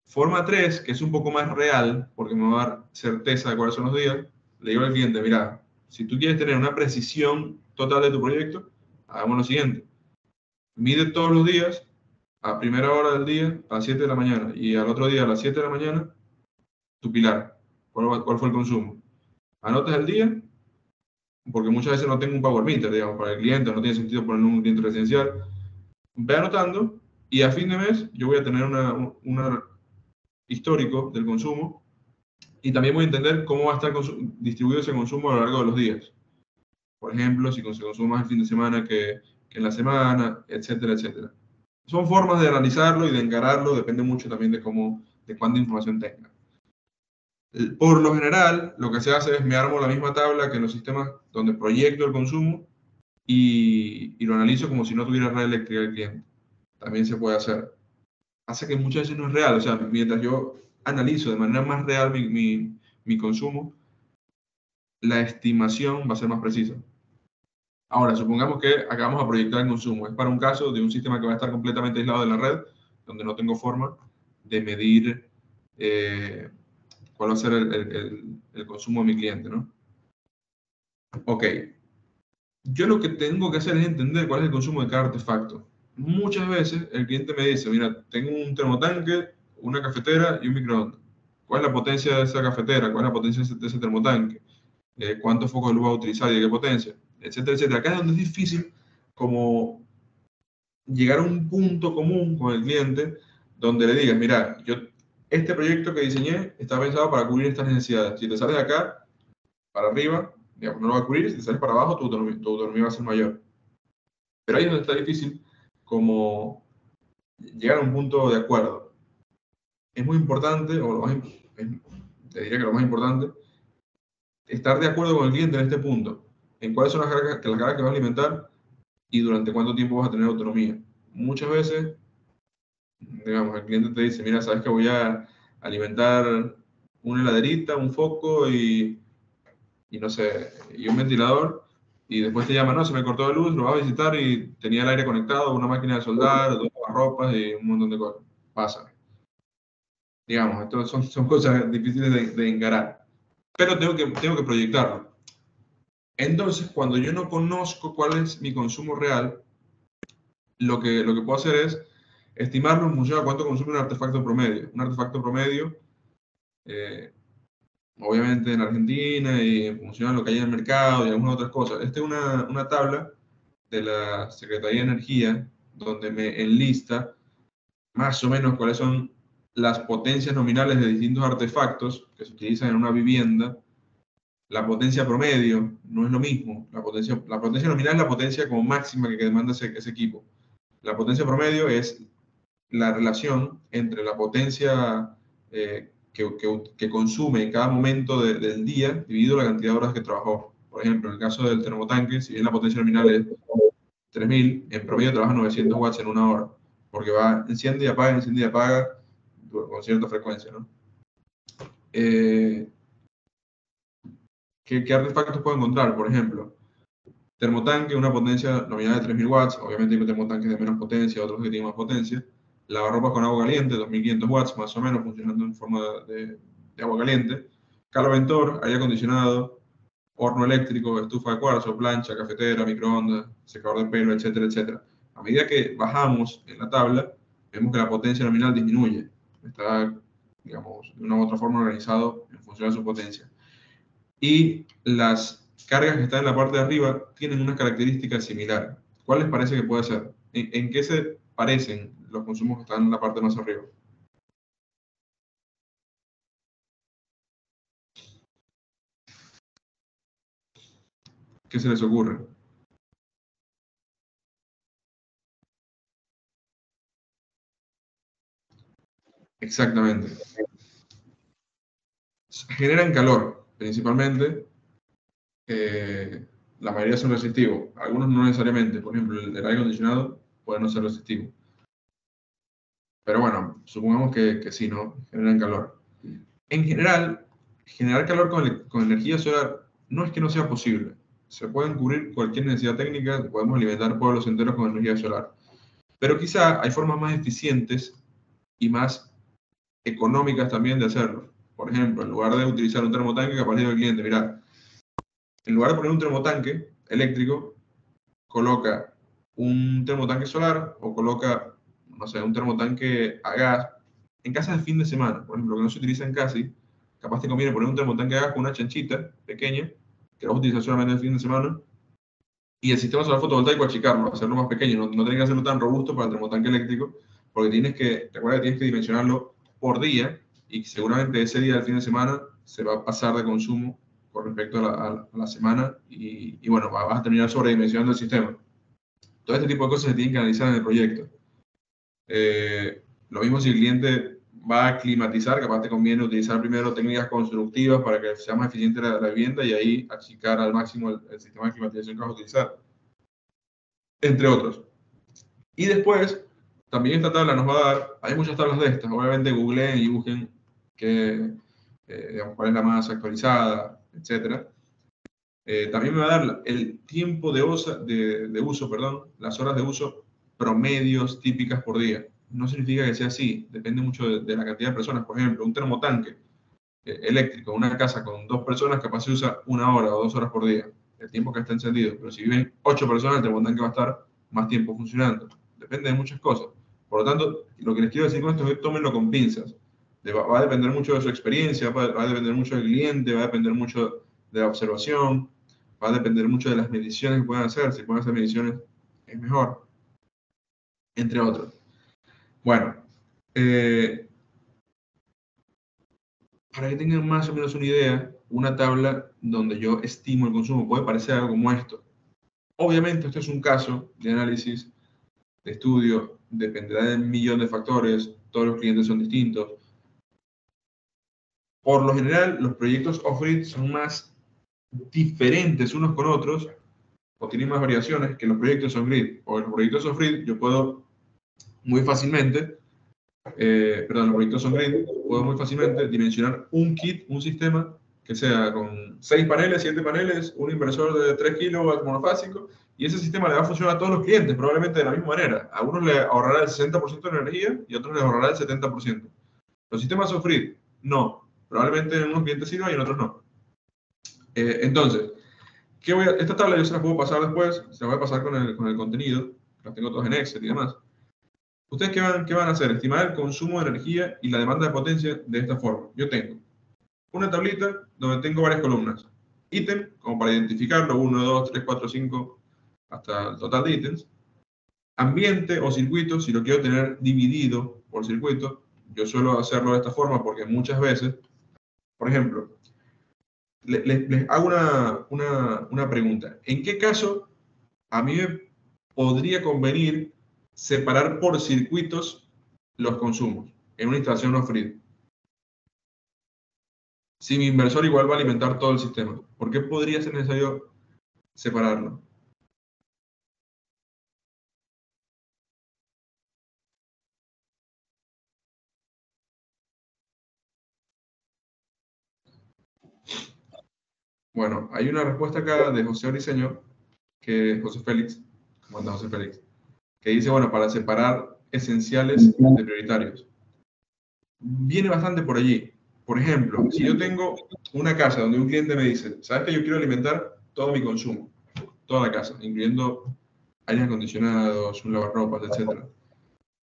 Forma 3, que es un poco más real, porque me va a dar certeza de cuáles son los días. Le digo al cliente, mira, si tú quieres tener una precisión total de tu proyecto, hagamos lo siguiente. Mide todos los días, a primera hora del día, a las 7 de la mañana, y al otro día a las 7 de la mañana, tu pilar. ¿Cuál fue el consumo? Anotas el día, porque muchas veces no tengo un power meter, digamos, para el cliente, no tiene sentido poner un cliente residencial. Ve anotando, y a fin de mes yo voy a tener un histórico del consumo, y también voy a entender cómo va a estar distribuido ese consumo a lo largo de los días. Por ejemplo, si se consume más el fin de semana que en la semana, etcétera, etcétera. Son formas de analizarlo y de encararlo, depende mucho también de cuánta información tenga. Por lo general, lo que se hace es me armo la misma tabla que en los sistemas donde proyecto el consumo y lo analizo como si no tuviera red eléctrica del cliente. También se puede hacer. Hace que muchas veces no es real, o sea, mientras yo analizo de manera más real mi consumo, la estimación va a ser más precisa. Ahora, supongamos que acabamos a proyectar el consumo. Es para un caso de un sistema que va a estar completamente aislado de la red, donde no tengo forma de medir cuál va a ser el consumo de mi cliente, ¿no? Ok. Yo lo que tengo que hacer es entender cuál es el consumo de cada artefacto. Muchas veces el cliente me dice, mira, tengo un termotanque, una cafetera y un microondas. ¿Cuál es la potencia de esa cafetera? ¿Cuál es la potencia de ese termotanque? ¿Cuántos focos de luz va a utilizar y de qué potencia? Etcétera, etcétera. Acá es donde es difícil como llegar a un punto común con el cliente donde le digas, mira, este proyecto que diseñé está pensado para cubrir estas necesidades. Si te sales de acá, para arriba, digamos, no lo va a cubrir. Si te sales para abajo, tu autonomía va a ser mayor. Pero ahí es donde está difícil como llegar a un punto de acuerdo. Es muy importante, te diría que lo más importante, estar de acuerdo con el cliente en este punto, en cuáles son las cargas que vas a alimentar y durante cuánto tiempo vas a tener autonomía. Muchas veces, digamos, el cliente te dice, mira, sabes que voy a alimentar una heladerita, un foco y no sé, y un ventilador, y después te llama, no, se me cortó la luz, lo vas a visitar y tenía el aire conectado, una máquina de soldar, 2 lavarropas y un montón de cosas. Pasa. Digamos, esto son cosas difíciles de encarar. Pero tengo que proyectarlo. Entonces, cuando yo no conozco cuál es mi consumo real, lo que puedo hacer es estimarlo en función a cuánto consume un artefacto promedio. Un artefacto promedio, eh, obviamente en Argentina y en función a lo que hay en el mercado y algunas otras cosas. Esta es una tabla de la Secretaría de Energía donde me enlista más o menos cuáles son las potencias nominales de distintos artefactos que se utilizan en una vivienda. La potencia promedio no es lo mismo. La potencia nominal es la potencia como máxima que demanda ese equipo. La potencia promedio es la relación entre la potencia que consume en cada momento del día dividido la cantidad de horas que trabajó. Por ejemplo, en el caso del termotanque, si bien la potencia nominal es 3000, en promedio trabaja 900 watts en una hora, porque va, enciende y apaga con cierta frecuencia, ¿no? ¿Qué artefactos puedo encontrar? Por ejemplo, termotanque, una potencia nominal de 3000 watts, obviamente hay termotanques de menos potencia, otros que tienen más potencia. Lavarropas con agua caliente, 2500 watts más o menos, funcionando en forma de agua caliente. Caloventor, aire acondicionado, horno eléctrico, estufa de cuarzo, plancha, cafetera, microondas, secador de pelo, etcétera, etcétera. A medida que bajamos en la tabla, vemos que la potencia nominal disminuye. Está, digamos, de una u otra forma organizado en función de su potencia. Y las cargas que están en la parte de arriba tienen una característica similar. ¿Cuál les parece que puede ser? ¿En qué se parecen los consumos que están en la parte más arriba? ¿Qué se les ocurre? Exactamente. Generan calor, principalmente. La mayoría son resistivos. Algunos no necesariamente. Por ejemplo, el aire acondicionado puede no ser resistivo. Pero bueno, supongamos que sí, ¿no? Generan calor. En general, generar calor con energía solar no es que no sea posible. Se pueden cubrir cualquier necesidad técnica, podemos alimentar pueblos enteros con energía solar. Pero quizá hay formas más eficientes y más económicas también de hacerlo. Por ejemplo, en lugar de utilizar un termotanque, capaz del cliente, mira, en lugar de poner un termotanque eléctrico, coloca un termotanque solar o coloca, no sé, un termotanque a gas en casas de fin de semana, por ejemplo, que no se utilizan casi, capaz te conviene poner un termotanque a gas con una chanchita pequeña, que lo vas a utilizar solamente el fin de semana, y el sistema solar fotovoltaico achicarlo, hacerlo más pequeño, no tener que hacerlo tan robusto para el termotanque eléctrico, porque recuerda que tienes que dimensionarlo por día, y seguramente ese día del fin de semana se va a pasar de consumo con respecto a la semana, y bueno, vas a terminar sobredimensionando el sistema. Todo este tipo de cosas se tienen que analizar en el proyecto. Lo mismo si el cliente va a climatizar, capaz te conviene utilizar primero técnicas constructivas para que sea más eficiente la vivienda y ahí achicar al máximo el sistema de climatización que vas a utilizar, entre otros. Y después, también esta tabla nos va a dar, hay muchas tablas de estas, obviamente googleen y busquen digamos, cuál es la más actualizada, etc. También me va a dar el tiempo de uso, perdón, las horas de uso promedios típicas por día. No significa que sea así, depende mucho de la cantidad de personas. Por ejemplo, un termotanque eléctrico, una casa con 2 personas, capaz se usa 1 hora o 2 horas por día, el tiempo que está encendido. Pero si viven 8 personas, el termotanque va a estar más tiempo funcionando. Depende de muchas cosas. Por lo tanto, lo que les quiero decir con esto es que tómenlo con pinzas. Va a depender mucho de su experiencia, va a depender mucho del cliente, va a depender mucho de la observación, va a depender mucho de las mediciones que puedan hacer. Si pueden hacer mediciones, es mejor, entre otros. Bueno, para que tengan más o menos una idea, una tabla donde yo estimo el consumo puede parecer algo como esto. Obviamente, esto es un caso de análisis, de estudio, dependerá de un millón de factores, todos los clientes son distintos. Por lo general, los proyectos off-grid son más diferentes unos con otros, o tienen más variaciones que los proyectos on-grid. O los proyectos off-grid, yo puedo muy fácilmente, perdón, los proyectos on-grid, puedo muy fácilmente dimensionar un kit, un sistema que sea con 6 paneles, 7 paneles, un inversor de 3 kilowatts monofásico, y ese sistema le va a funcionar a todos los clientes, probablemente de la misma manera. A unos le ahorrará el 60% de energía y a otros les ahorrará el 70%. Los sistemas off-grid, no. Probablemente en unos clientes sirva y en otros no. Entonces, esta tabla yo se la puedo pasar después, se la voy a pasar con el contenido, las tengo todas en Excel y demás. ¿Ustedes qué van a hacer? Estimar el consumo de energía y la demanda de potencia de esta forma. Yo tengo una tablita donde tengo varias columnas. Ítem, como para identificarlo, 1, 2, 3, 4, 5, hasta el total de ítems. Ambiente o circuito, si lo quiero tener dividido por circuito, yo suelo hacerlo de esta forma porque muchas veces, por ejemplo, les hago una pregunta. ¿En qué caso a mí me podría convenir separar por circuitos los consumos en una instalación off-grid? Si mi inversor igual va a alimentar todo el sistema, ¿por qué podría ser necesario separarlo? Bueno, hay una respuesta acá de José Briceño, que es José Félix, ¿cómo anda José Félix? Que dice, bueno, para separar esenciales de prioritarios. Viene bastante por allí. Por ejemplo, si yo tengo una casa donde un cliente me dice, ¿sabes que yo quiero alimentar todo mi consumo? Toda la casa, incluyendo aires acondicionados, un lavarropas, etcétera.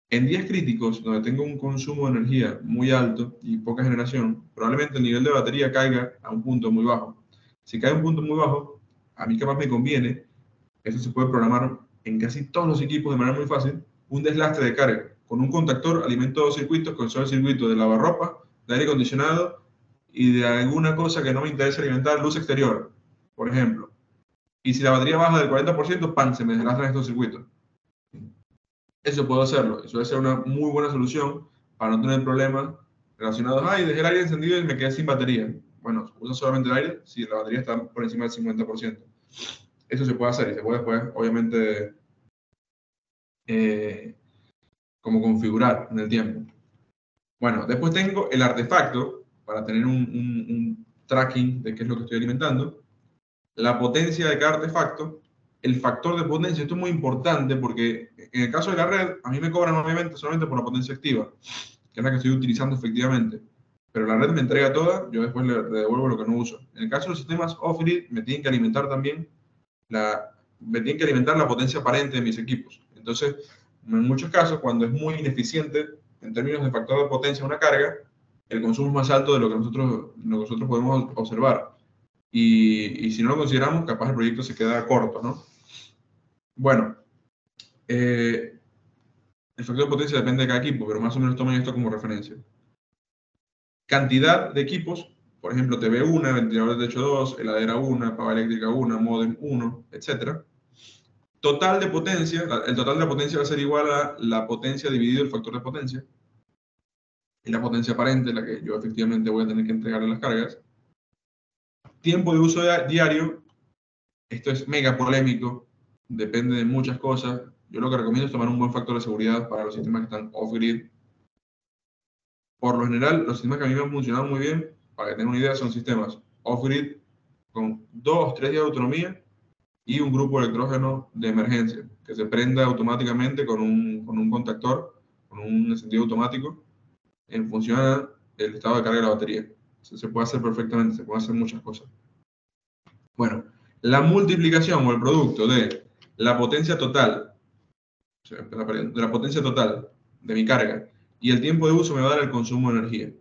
En días críticos, donde tengo un consumo de energía muy alto y poca generación, probablemente el nivel de batería caiga a un punto muy bajo. Si cae a un punto muy bajo, a mí capaz me conviene, eso se puede programar en casi todos los equipos de manera muy fácil, un deslastre de carga. Con un contactor alimento dos circuitos, con solo el circuito de lavarropa, de aire acondicionado y de alguna cosa que no me interesa alimentar, luz exterior, por ejemplo. Y si la batería baja del 40%, ¡pam!, se me deslastran estos circuitos. Eso puedo hacerlo. Eso debe ser una muy buena solución para no tener problemas relacionados. Ay, dejé el aire encendido y me quedé sin batería. Bueno, usa solamente el aire si la batería está por encima del 50%. Eso se puede hacer y se puede después, obviamente, eh, como configurar en el tiempo. Bueno, después tengo el artefacto para tener un tracking de qué es lo que estoy alimentando. La potencia de cada artefacto, el factor de potencia. Esto es muy importante porque en el caso de la red, a mí me cobran obviamente solamente por la potencia activa, que es la que estoy utilizando efectivamente. Pero la red me entrega toda, yo después le devuelvo lo que no uso. En el caso de los sistemas off-grid, me tienen que alimentar también me tienen que alimentar la potencia aparente de mis equipos. Entonces, en muchos casos, cuando es muy ineficiente en términos de factor de potencia una carga, el consumo es más alto de lo que nosotros podemos observar. Y si no lo consideramos, capaz el proyecto se queda corto, ¿no? Bueno, el factor de potencia depende de cada equipo, pero más o menos tomen esto como referencia. Cantidad de equipos, por ejemplo, TV 1, ventilador de techo 2, heladera 1, pava eléctrica 1, modem 1, etc. Total de potencia, el total de la potencia va a ser igual a la potencia dividido el factor de potencia. Y la potencia aparente, la que yo efectivamente voy a tener que entregarle las cargas. Tiempo de uso diario, esto es mega polémico, depende de muchas cosas. Yo lo que recomiendo es tomar un buen factor de seguridad para los sistemas que están off-grid. Por lo general, los sistemas que a mí me han funcionado muy bien, para que tengan una idea, son sistemas off-grid con 2-3 días de autonomía y un grupo de electrógeno de emergencia, que se prenda automáticamente con un contactor, con un encendido automático, en función del estado de carga de la batería. Eso se puede hacer perfectamente, se pueden hacer muchas cosas. Bueno, la multiplicación o el producto de la potencia total, de la potencia total de mi carga y el tiempo de uso me va a dar el consumo de energía.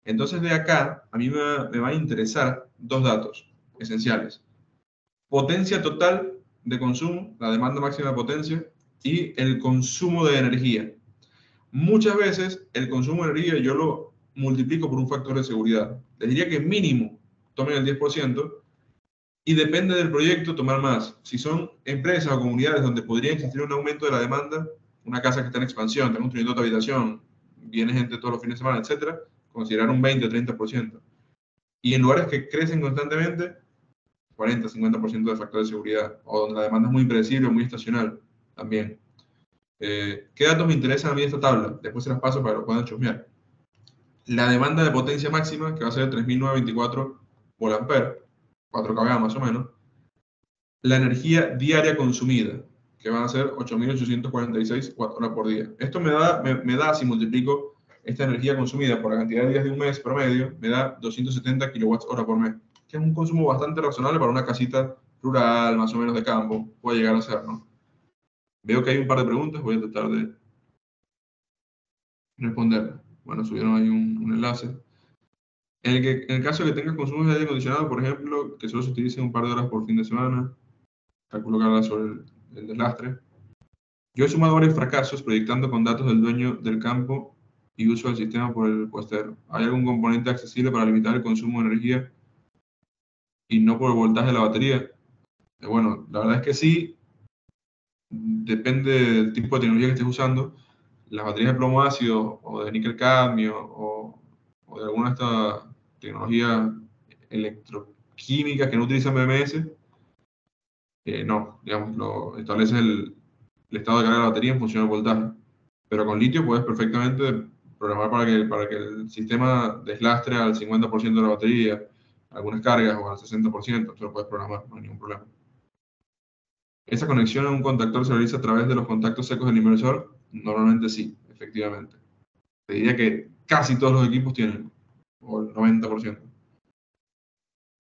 Entonces de acá a mí me va a interesar dos datos esenciales. Potencia total de consumo, la demanda máxima de potencia y el consumo de energía. Muchas veces el consumo de energía yo lo multiplico por un factor de seguridad. Les diría que mínimo tomen el 10%. Y depende del proyecto tomar más. Si son empresas o comunidades donde podría existir un aumento de la demanda, una casa que está en expansión, está construyendo otra habitación, viene gente todos los fines de semana, etcétera, considerar un 20 o 30%. Y en lugares que crecen constantemente, 40, 50% de factor de seguridad, o donde la demanda es muy impredecible o muy estacional, también. ¿Qué datos me interesan a mí de esta tabla? Después se las paso para que lo puedan chusmear. La demanda de potencia máxima, que va a ser 3.924 volt-ampere, 4 kVA más o menos. La energía diaria consumida, que van a ser 8.846 watt-hora por día. Esto me da, si multiplico esta energía consumida por la cantidad de días de un mes promedio, me da 270 kWh por mes, que es un consumo bastante razonable para una casita rural, más o menos de campo, puede llegar a ser, ¿no? Veo que hay un par de preguntas, voy a tratar de responder. Bueno, subieron ahí un enlace. En el caso de que tengas consumos de aire acondicionado, por ejemplo, que solo se utilicen un par de horas por fin de semana, calculo que habla sobre el deslastre. Yo he sumado varios fracasos proyectando con datos del dueño del campo y uso del sistema por el puestero. ¿Hay algún componente accesible para limitar el consumo de energía y no por el voltaje de la batería? Bueno, la verdad es que sí, depende del tipo de tecnología que estés usando. Las baterías de plomo ácido o de níquel cadmio o de alguna de estas tecnologías electroquímicas que no utilizan BMS, no, digamos, estableces el estado de carga de la batería en función del voltaje. Pero con litio puedes perfectamente programar para que el sistema deslastre al 50% de la batería, algunas cargas o al 60%, tú lo puedes programar, no hay ningún problema. ¿Esa conexión a un contactor se realiza a través de los contactos secos del inversor? Normalmente sí, efectivamente. Te diría que casi todos los equipos tienen, o el 90%.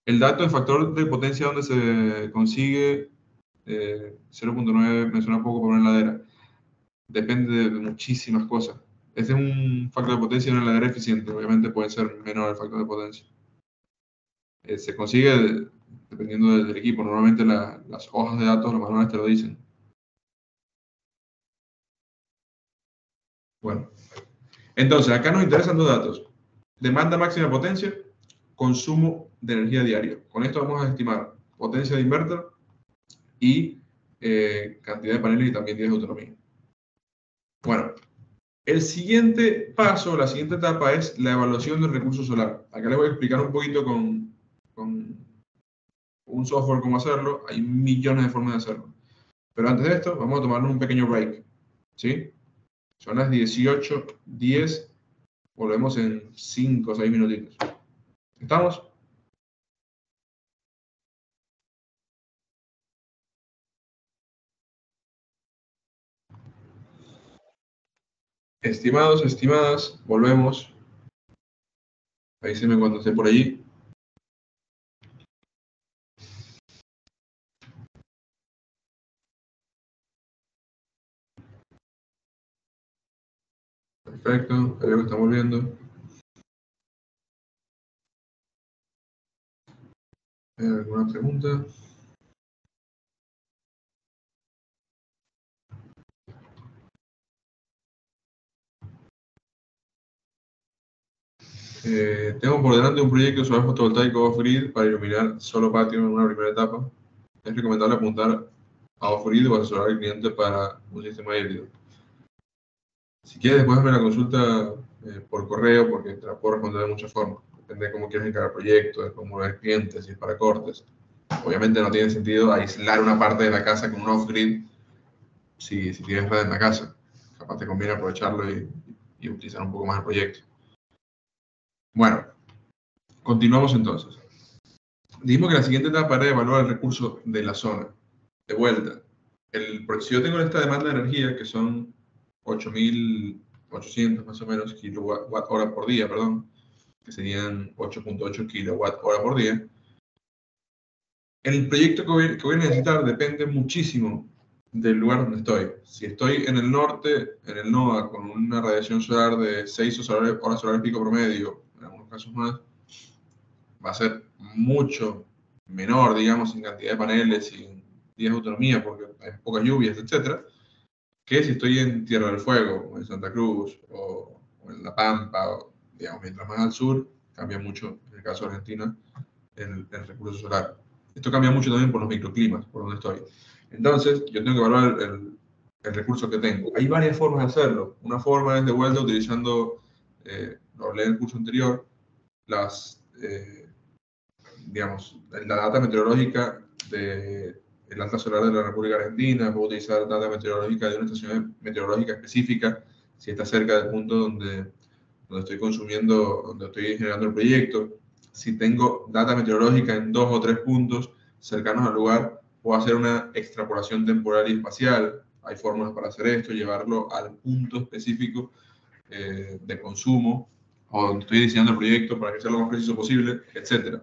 El dato de factor de potencia donde se consigue 0.9 me suena poco para una heladera. Depende de muchísimas cosas. Este es un factor de potencia de una heladera eficiente. Obviamente puede ser menor el factor de potencia. Se consigue dependiendo del equipo. Normalmente las hojas de datos, los manuales te lo dicen. Bueno, entonces acá nos interesan dos datos. Demanda máxima de potencia, consumo de energía diario. Con esto vamos a estimar potencia de inverter y cantidad de paneles y también días de autonomía. Bueno, el siguiente paso, la siguiente etapa es la evaluación del recurso solar. Acá les voy a explicar un poquito con un software cómo hacerlo. Hay millones de formas de hacerlo. Pero antes de esto, vamos a tomarnos un pequeño break. ¿Sí? Son las 18:10. Volvemos en 5 o 6 minutitos. ¿Estamos? Estimados, estimadas, volvemos. Avísenme cuando esté por allí. Perfecto, creo que estamos viendo. ¿Alguna pregunta? Tengo por delante un proyecto solar fotovoltaico off-grid para iluminar solo patio en una primera etapa. Es recomendable apuntar a off-grid o asesorar al cliente para un sistema híbrido. Si quieres, después hazme la consulta por correo porque te la puedo responder de muchas formas. Depende de cómo quieres encargar el proyecto, de cómo el cliente, si es para cortes. Obviamente no tiene sentido aislar una parte de la casa con un off-grid si tienes red en la casa. Capaz te conviene aprovecharlo y utilizar un poco más el proyecto. Bueno, continuamos entonces. Dijimos que la siguiente etapa era evaluar el recurso de la zona. De vuelta, si yo tengo esta demanda de energía, que son 8.800 más o menos kilowatt hora por día, perdón, que serían 8.8 kilowatt hora por día, el proyecto que voy a necesitar depende muchísimo del lugar donde estoy. Si estoy en el norte, en el NOA, con una radiación solar de 6 horas solares pico promedio, en algunos casos más, va a ser mucho menor, digamos, en cantidad de paneles y en días de autonomía, porque hay pocas lluvias, etcétera, que si estoy en Tierra del Fuego, o en Santa Cruz, o en La Pampa, o, digamos, mientras más al sur, cambia mucho, en el caso de Argentina, el recurso solar. Esto cambia mucho también por los microclimas, por donde estoy. Entonces, yo tengo que evaluar el recurso que tengo. Hay varias formas de hacerlo. Una forma es de vuelta utilizando, lo hablé en el curso anterior, digamos, la data meteorológica del alta solar de la República Argentina. Puedo utilizar data meteorológica de una estación meteorológica específica, si está cerca del punto donde estoy consumiendo, donde estoy generando el proyecto. Si tengo data meteorológica en 2 o 3 puntos cercanos al lugar, puedo hacer una extrapolación temporal y espacial. Hay fórmulas para hacer esto, llevarlo al punto específico de consumo, o donde estoy diseñando el proyecto para que sea lo más preciso posible, etc.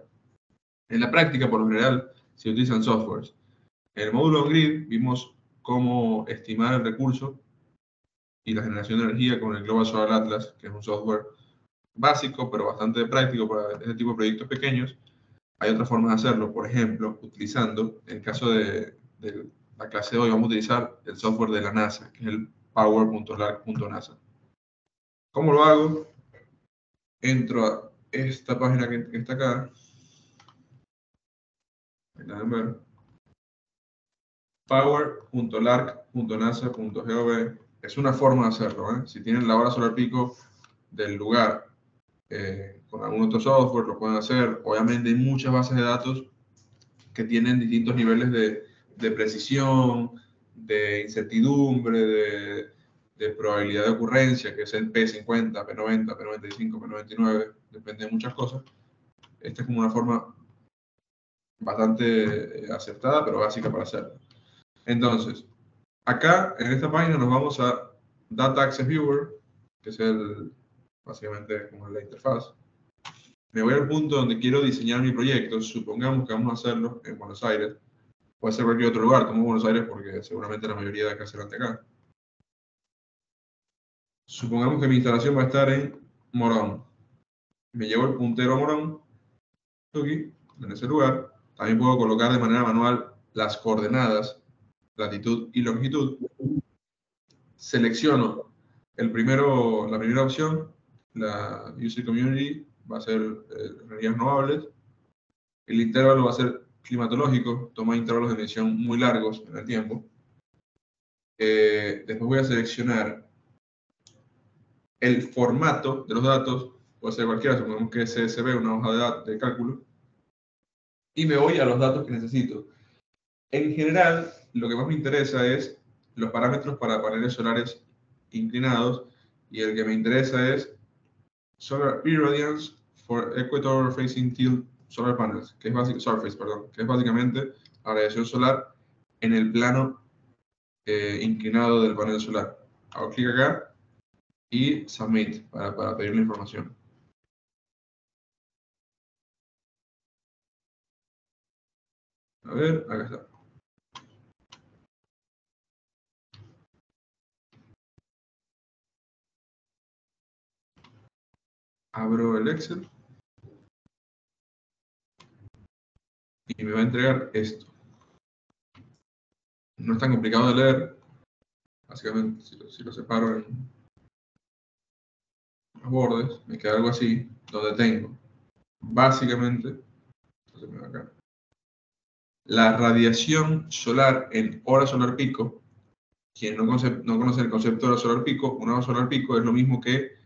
En la práctica, por lo general, se utilizan softwares. En el módulo on-grid vimos cómo estimar el recurso y la generación de energía con el Global Solar Atlas, que es un software básico, pero bastante práctico para este tipo de proyectos pequeños. Hay otras formas de hacerlo, por ejemplo, utilizando, en el caso de la clase de hoy, vamos a utilizar el software de la NASA, que es el power.lark.nasa. ¿Cómo lo hago? Entro a esta página que está acá. Power.lark.nasa.gov. Es una forma de hacerlo, ¿eh? Si tienen la hora solar pico del lugar con algún otro software, lo pueden hacer. Obviamente hay muchas bases de datos que tienen distintos niveles de precisión, de incertidumbre, de probabilidad de ocurrencia, que es el P50, P90, P95, P99, depende de muchas cosas. Esta es como una forma bastante aceptada, pero básica para hacerlo. Entonces, acá en esta página nos vamos a Data Access Viewer, que es básicamente como la interfaz. Me voy al punto donde quiero diseñar mi proyecto. Supongamos que vamos a hacerlo en Buenos Aires. Puede ser cualquier otro lugar, como Buenos Aires, porque seguramente la mayoría de acá serán de acá. Supongamos que mi instalación va a estar en Morón. Me llevo el puntero a Morón, aquí, en ese lugar. También puedo colocar de manera manual las coordenadas, latitud y longitud. Selecciono la primera opción, la User Community, va a ser energías renovables. El intervalo va a ser climatológico, toma intervalos de medición muy largos en el tiempo. Después voy a seleccionar el formato de los datos, puede ser cualquiera, supongamos que es CSV, una hoja de cálculo, y me voy a los datos que necesito. En general, lo que más me interesa es los parámetros para paneles solares inclinados, y el que me interesa es Solar Irradiance for Equator Facing Tilt Solar Panels, que es básicamente la radiación solar en el plano inclinado del panel solar. Hago clic acá y Submit para pedir la información. A ver, acá está. Abro el Excel y me va a entregar esto. No es tan complicado de leer. Básicamente, si lo separo en los bordes, me queda algo así, donde tengo, básicamente, entonces me va acá, la radiación solar en hora solar pico. Quien no conoce el concepto de hora solar pico, una hora solar pico es lo mismo que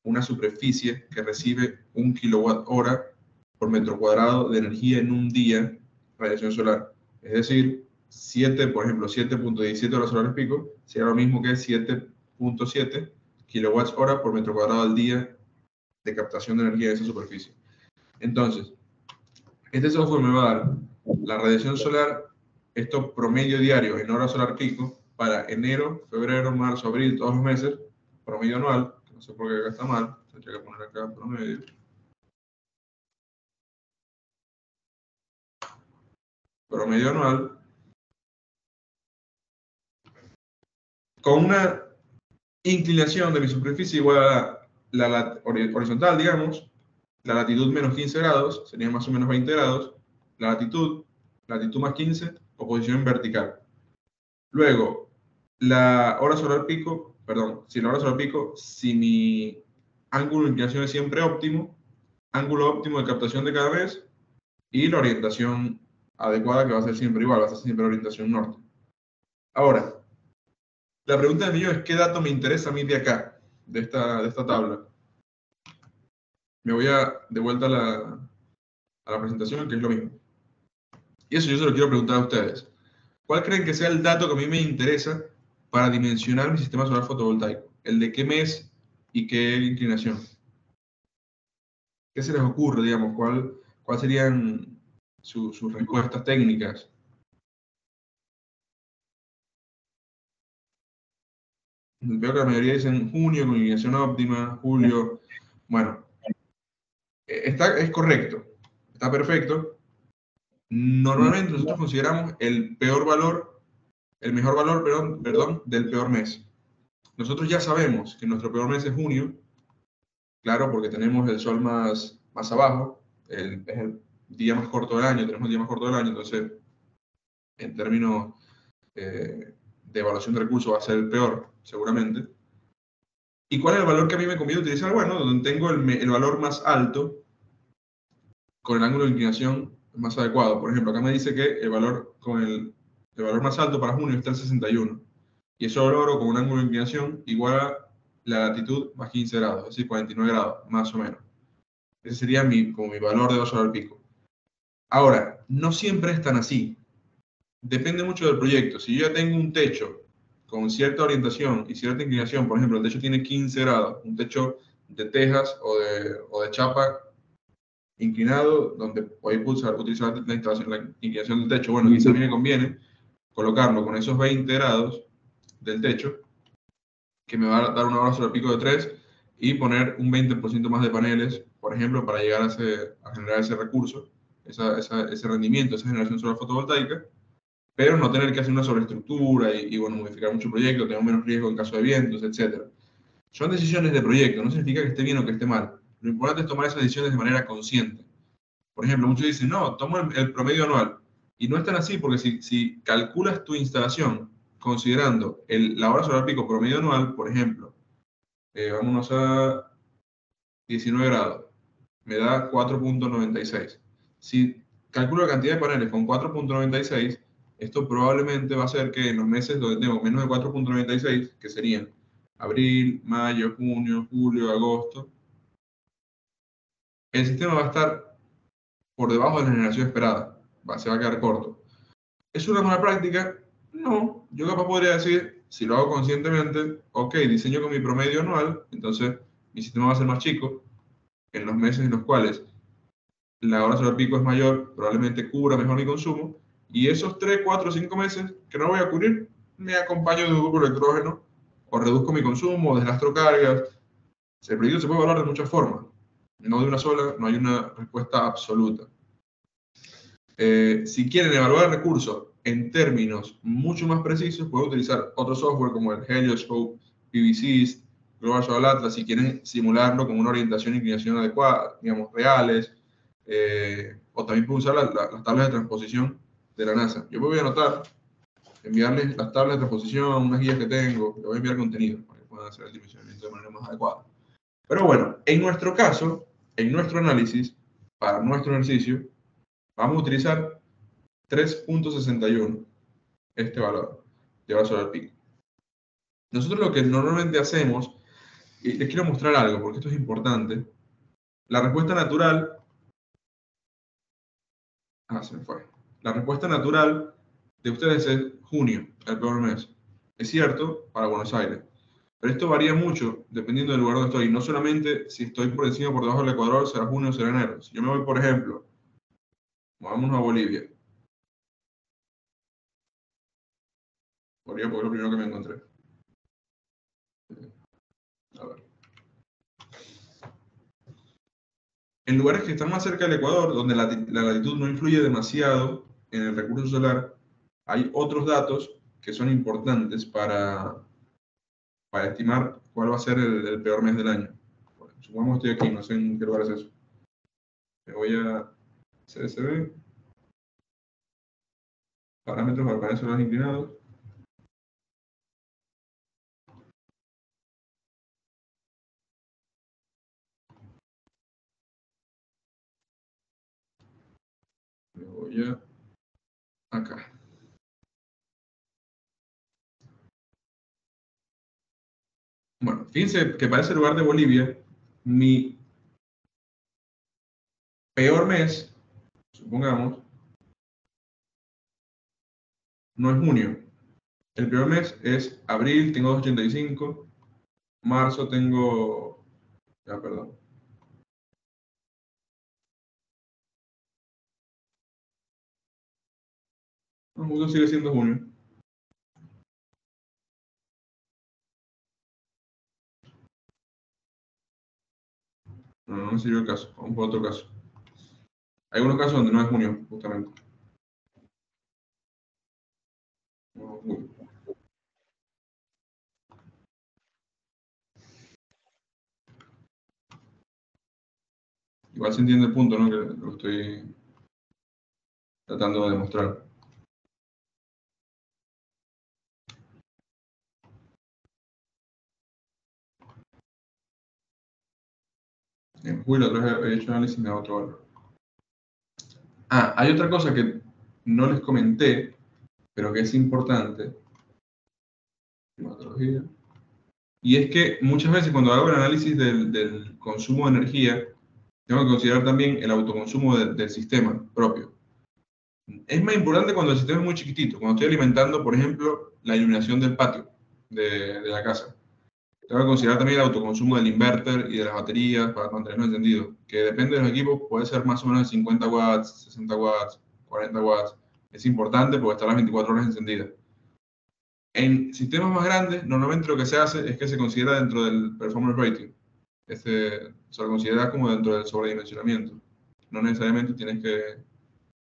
una superficie que recibe 1 kWh por metro cuadrado de energía en un día, radiación solar. Es decir, por ejemplo, 7.17 horas solares pico sería lo mismo que 7.7 kWh por metro cuadrado al día de captación de energía de esa superficie. Entonces, este software me va a dar la radiación solar, esto promedio diario en hora solar pico, para enero, febrero, marzo, abril, todos los meses, promedio anual, que no sé por qué acá está mal, tendría que poner acá promedio. Promedio anual, con una inclinación de mi superficie igual a la horizontal, digamos, la latitud menos 15 grados, sería más o menos 20 grados, la latitud más 15, o posición vertical. Luego, la hora solar pico, si mi ángulo de inclinación es siempre óptimo, ángulo óptimo de captación de cada mes, y la orientación adecuada, que va a ser siempre igual, va a ser siempre orientación norte. Ahora, la pregunta del millón es: ¿qué dato me interesa a mí de acá, de esta tabla? Me voy de vuelta a la presentación, que es lo mismo. Y eso yo se lo quiero preguntar a ustedes. ¿Cuál creen que sea el dato que a mí me interesa para dimensionar mi sistema solar fotovoltaico? ¿El de qué mes y qué inclinación? ¿Qué se les ocurre, digamos? ¿Cuál serían sus respuestas técnicas? Veo que la mayoría dicen junio con inclinación óptima, julio. Bueno, es correcto, está perfecto. Normalmente nosotros consideramos el mejor valor, perdón, del peor mes. Nosotros ya sabemos que nuestro peor mes es junio, claro, porque tenemos el sol más abajo, es el día más corto del año, tenemos el día más corto del año, entonces, en términos de evaluación de recursos, va a ser el peor, seguramente. ¿Y cuál es el valor que a mí me conviene utilizar? Bueno, donde tengo el valor más alto, con el ángulo de inclinación más adecuado. Por ejemplo, acá me dice que el valor más alto para junio está en 61. Y eso lo logro con un ángulo de inclinación igual a la latitud más 15 grados, es decir, 49 grados, más o menos. Ese sería como mi valor de hora solar pico. Ahora, no siempre es tan así. Depende mucho del proyecto. Si yo ya tengo un techo con cierta orientación y cierta inclinación, por ejemplo, el techo tiene 15 grados, un techo de tejas o de chapa inclinado, donde podéis utilizar la instalación, la inclinación del techo. Bueno, quizás a mí me conviene colocarlo con esos 20 grados del techo, que me va a dar una hora sobre el pico de 3, y poner un 20% más de paneles, por ejemplo, para llegar a generar ese recurso, ese rendimiento, esa generación solar fotovoltaica, pero no tener que hacer una sobreestructura y bueno, modificar mucho el proyecto, tener menos riesgo en caso de vientos, etc. Son decisiones de proyecto, no significa que esté bien o que esté mal. Lo importante es tomar esas decisiones de manera consciente. Por ejemplo, muchos dicen, no, tomo el promedio anual. Y no es tan así, porque si calculas tu instalación considerando la hora solar pico promedio anual, por ejemplo, vámonos a 19 grados, me da 4.96. Si calculo la cantidad de paneles con 4.96, esto probablemente va a hacer que en los meses donde tengo menos de 4.96, que serían abril, mayo, junio, julio, agosto, el sistema va a estar por debajo de la generación esperada, se va a quedar corto. ¿Es una mala práctica? No, yo capaz podría decir, si lo hago conscientemente, ok, diseño con mi promedio anual, entonces mi sistema va a ser más chico, en los meses en los cuales la hora solar pico es mayor, probablemente cubra mejor mi consumo, y esos 3, 4, 5 meses que no voy a cubrir, me acompaño de un grupo de electrógeno, o reduzco mi consumo, o deslastro cargas. El proyecto se puede evaluar de muchas formas, no de una sola, no hay una respuesta absoluta. Si quieren evaluar el recurso en términos mucho más precisos, pueden utilizar otro software como el Helioscope, PVSys, Global Solar Atlas, si quieren simularlo con una orientación e inclinación adecuada, digamos, reales, o también pueden usar las tablas de transposición de la NASA. Yo me voy a anotar, enviarles las tablas de transposición, unas guías que tengo, les voy a enviar contenido para que puedan hacer el dimensionamiento de manera más adecuada. Pero bueno, en nuestro caso, en nuestro análisis, para nuestro ejercicio, vamos a utilizar 3.61, este valor de hora solar pico. Nosotros lo que normalmente hacemos, y les quiero mostrar algo, porque esto es importante, la respuesta natural, se me fue, la respuesta natural de ustedes es junio, el peor mes. Es cierto para Buenos Aires, pero esto varía mucho dependiendo del lugar donde estoy. No solamente si estoy por encima o por debajo del Ecuador, será junio o será enero. Si yo me voy, por ejemplo, vámonos a Bolivia. Bolivia porque es lo primero que me encontré. A ver. En lugares que están más cerca del Ecuador, donde la latitud no influye demasiado en el recurso solar, hay otros datos que son importantes para estimar cuál va a ser el peor mes del año. Bueno, supongamos que estoy aquí, no sé en qué lugar es eso. Me voy a CSV, parámetros para paneles solares inclinados. Me voy a acá. Bueno, fíjense que para ese lugar de Bolivia, mi peor mes, supongamos, no es junio. El peor mes es abril, tengo 285. Marzo tengo, ya perdón. No, justo sigue siendo junio. No, no me sirvió el caso. Vamos por otro caso. Hay algunos casos donde no es junio, justamente. No, julio. Igual se entiende el punto, ¿no? Que lo estoy tratando de demostrar. En julio la otra vez he hecho análisis de otro valor. Hay otra cosa que no les comenté, pero que es importante. Y es que muchas veces cuando hago el análisis del consumo de energía, tengo que considerar también el autoconsumo del sistema propio. Es más importante cuando el sistema es muy chiquitito, cuando estoy alimentando, por ejemplo, la iluminación del patio de la casa. Tengo que considerar también el autoconsumo del inverter y de las baterías para mantenerlo encendido, que depende de los equipos, puede ser más o menos de 50 watts, 60 watts, 40 watts. Es importante porque está las 24 horas encendida. En sistemas más grandes, normalmente lo que se hace es que se considera dentro del performance rating. Se lo considera como dentro del sobredimensionamiento. No necesariamente tienes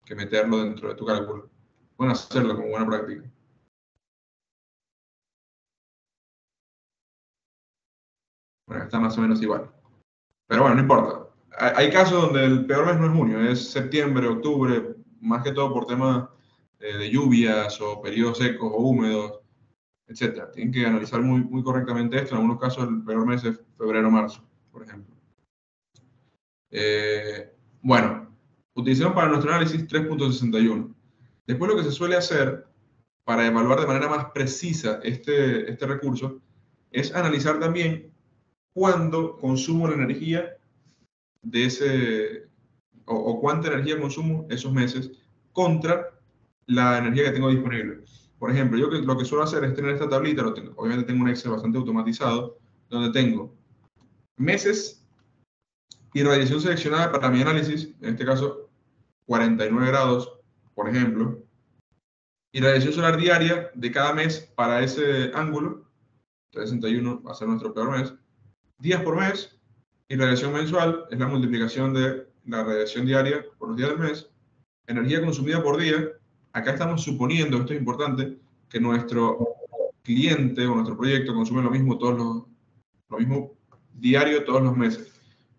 que meterlo dentro de tu cálculo. Pueden hacerlo como buena práctica. Bueno, está más o menos igual. Pero bueno, no importa. Hay casos donde el peor mes no es junio, es septiembre, octubre, más que todo por temas de lluvias o periodos secos o húmedos, etc. Tienen que analizar muy correctamente esto. En algunos casos el peor mes es febrero-marzo, por ejemplo. Bueno, utilizamos para nuestro análisis 3.61. Después lo que se suele hacer para evaluar de manera más precisa este recurso es analizar también cuándo consumo la energía de ese, o cuánta energía consumo esos meses contra la energía que tengo disponible. Por ejemplo, yo lo que suelo hacer es tener esta tablita, obviamente tengo un Excel bastante automatizado, donde tengo meses y radiación seleccionada para mi análisis, en este caso 49 grados, por ejemplo, y radiación solar diaria de cada mes para ese ángulo, 361 va a ser nuestro peor mes, días por mes, y radiación mensual es la multiplicación de la radiación diaria por los días del mes, energía consumida por día. Acá estamos suponiendo, esto es importante, que nuestro cliente o nuestro proyecto consume lo mismo diario todos los meses.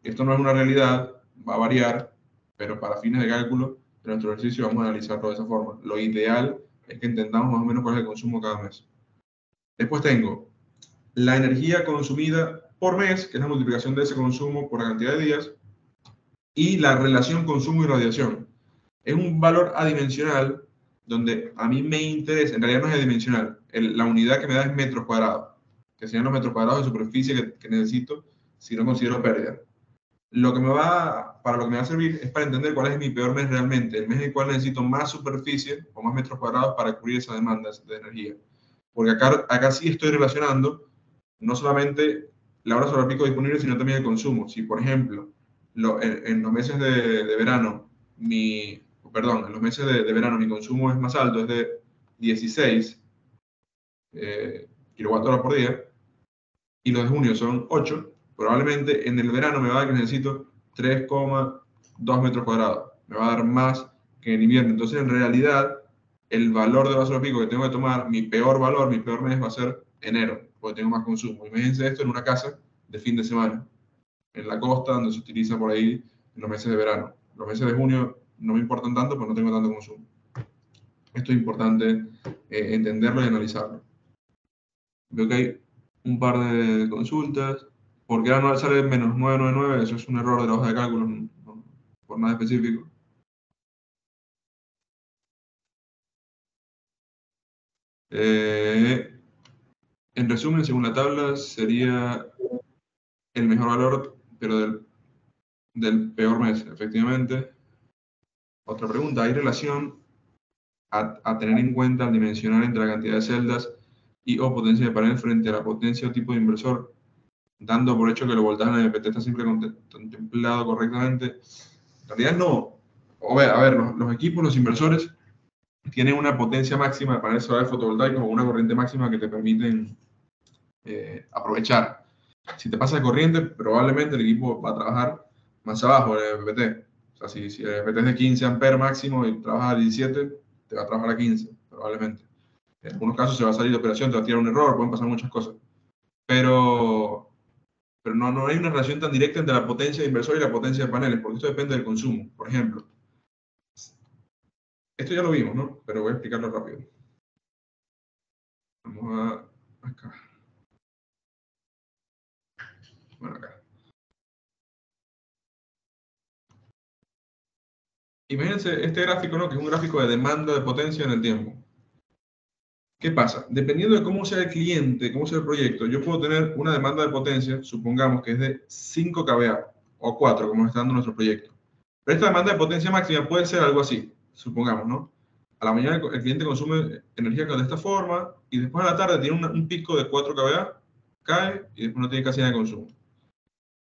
Esto no es una realidad, va a variar, pero para fines de cálculo de nuestro ejercicio vamos a analizarlo de esa forma. Lo ideal es que entendamos más o menos cuál es el consumo cada mes. Después tengo la energía consumida por mes, que es la multiplicación de ese consumo por la cantidad de días, y la relación consumo y radiación. Es un valor adimensional donde a mí me interesa, en realidad no es adimensional, la unidad que me da es metros cuadrados, que serían los metros cuadrados de superficie que necesito si no considero pérdida. Para lo que me va a servir es para entender cuál es mi peor mes realmente, el mes en el cual necesito más superficie o más metros cuadrados para cubrir esa demanda de energía. Porque acá sí estoy relacionando no solamente la hora solar pico disponible, sino también el consumo. Si, por ejemplo, en los meses de verano, en los meses de verano mi consumo es más alto, es de 16 kWh por día, y los de junio son 8, probablemente en el verano me va a dar que necesito 3,2 metros cuadrados. Me va a dar más que en invierno. Entonces, en realidad, el valor de vaso pico que tengo que tomar, mi peor valor, mi peor mes va a ser enero, porque tengo más consumo. Imagínense esto en una casa de fin de semana, en la costa, donde se utiliza por ahí en los meses de verano. Los meses de junio no me importan tanto, porque no tengo tanto consumo. Esto es importante entenderlo y analizarlo. Veo que hay un par de consultas. ¿Por qué anual sale menos 999? Eso es un error de la hoja de cálculo, no, por nada específico. En resumen, según la tabla, sería el mejor valor, pero del peor mes, efectivamente. Otra pregunta, ¿hay relación a tener en cuenta al dimensionar entre la cantidad de celdas y o potencia de panel frente a la potencia o tipo de inversor, dando por hecho que el voltaje en el MPT está siempre contemplado correctamente? En realidad no. A ver, los equipos, los inversores, tienen una potencia máxima de paneles solares fotovoltaicos o una corriente máxima que te permiten aprovechar. Si te pasa de corriente, probablemente el equipo va a trabajar más abajo del MPPT. O sea, si el MPPT es de 15 amperes máximo y trabajas a 17, te va a trabajar a 15, probablemente. En algunos casos se va a salir de operación, te va a tirar un error, pueden pasar muchas cosas. Pero no hay una relación tan directa entre la potencia de inversor y la potencia de paneles, porque esto depende del consumo. Por ejemplo, esto ya lo vimos, ¿no? Pero voy a explicarlo rápido. Vamos acá. Bueno, acá. Imagínense este gráfico, ¿no? Que es un gráfico de demanda de potencia en el tiempo. ¿Qué pasa? Dependiendo de cómo sea el cliente, cómo sea el proyecto, yo puedo tener una demanda de potencia, supongamos que es de 5 kVA o 4, como está dando nuestro proyecto. Pero esta demanda de potencia máxima puede ser algo así, supongamos, ¿no? A la mañana el cliente consume energía de esta forma y después a la tarde tiene un pico de 4 kVA cae y después no tiene casi nada de consumo.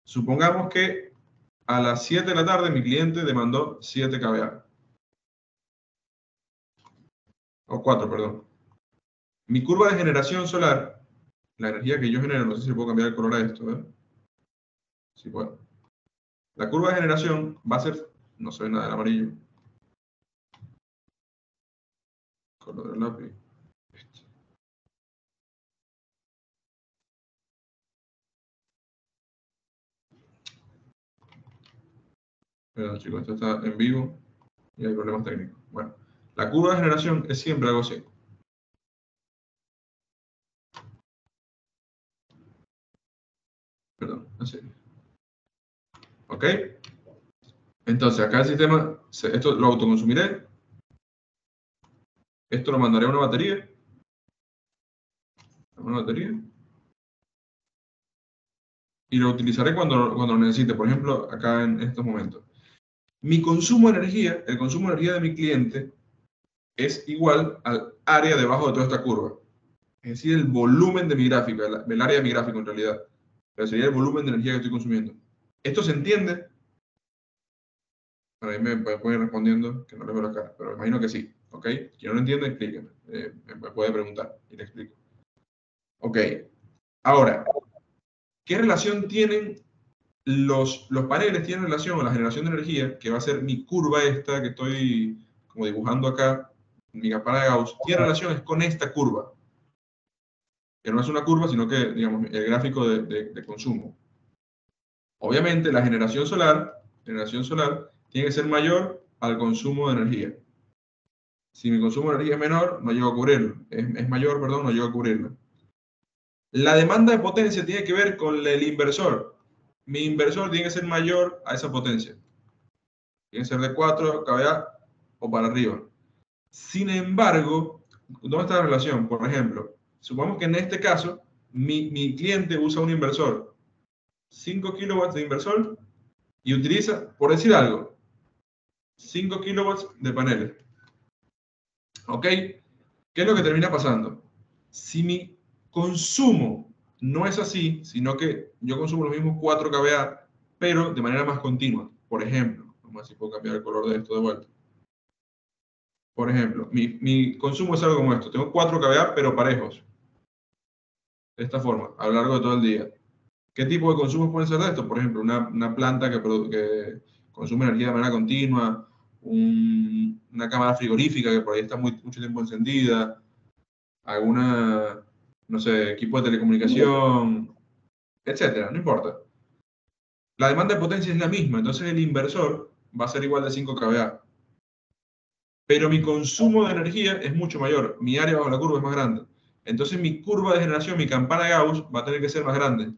Supongamos que a las 7 de la tarde mi cliente demandó 7 kVA. O 4, perdón. Mi curva de generación solar, la energía que yo genero, no sé si puedo cambiar el color a esto, ¿eh? Sí puedo. La curva de generación va a ser, no se ve nada del amarillo. Color del lápiz. Perdón, chicos, esto está en vivo y hay problemas técnicos. Bueno, la curva de generación es siempre algo así. Perdón, así. ¿Ok? Entonces, acá el sistema, esto lo autoconsumiré. Esto lo mandaré a una batería. Y lo utilizaré cuando lo necesite, por ejemplo, acá en estos momentos. Mi consumo de energía, el consumo de energía de mi cliente, es igual al área debajo de toda esta curva. Es decir, el volumen de mi gráfico, el área de mi gráfico en realidad. Pero sería el volumen de energía que estoy consumiendo. ¿Esto se entiende? Ahí me pueden ir respondiendo, que no les veo la cara, pero me imagino que sí. ¿Ok? Si no lo entiende, explíquenme. Me puede preguntar y le explico. Ok. Ahora, ¿qué relación tienen los paneles? Tienen relación a la generación de energía, que va a ser mi curva esta que estoy como dibujando acá, mi campana de Gauss, tiene relaciones con esta curva, que no es una curva, sino que, digamos, el gráfico de consumo. Obviamente, la generación solar tiene que ser mayor al consumo de energía. Si mi consumo de energía es menor, no llego a cubrirlo. Es mayor, perdón, no llego a cubrirlo. La demanda de potencia tiene que ver con el inversor. Mi inversor tiene que ser mayor a esa potencia. Tiene que ser de 4 kVA o para arriba. Sin embargo, ¿dónde está la relación? Por ejemplo, supongamos que en este caso, mi cliente usa un inversor, 5 kilowatts de inversor, y utiliza, por decir algo, 5 kilowatts de paneles. ¿Ok? ¿Qué es lo que termina pasando? Si mi consumo no es así, sino que yo consumo los mismos 4 kVA, pero de manera más continua. Por ejemplo, vamos a ver si puedo cambiar el color de esto de vuelta. Por ejemplo, mi consumo es algo como esto. Tengo 4 kVA, pero parejos. De esta forma, a lo largo de todo el día. ¿Qué tipo de consumos pueden ser de esto? Por ejemplo, una planta que consume energía de manera continua, una cámara frigorífica que por ahí está mucho tiempo encendida, alguna, no sé, equipo de telecomunicación, etcétera, no importa. La demanda de potencia es la misma, entonces el inversor va a ser igual de 5 kVA. Pero mi consumo de energía es mucho mayor, mi área bajo la curva es más grande. Entonces mi curva de generación, mi campana de Gauss, va a tener que ser más grande.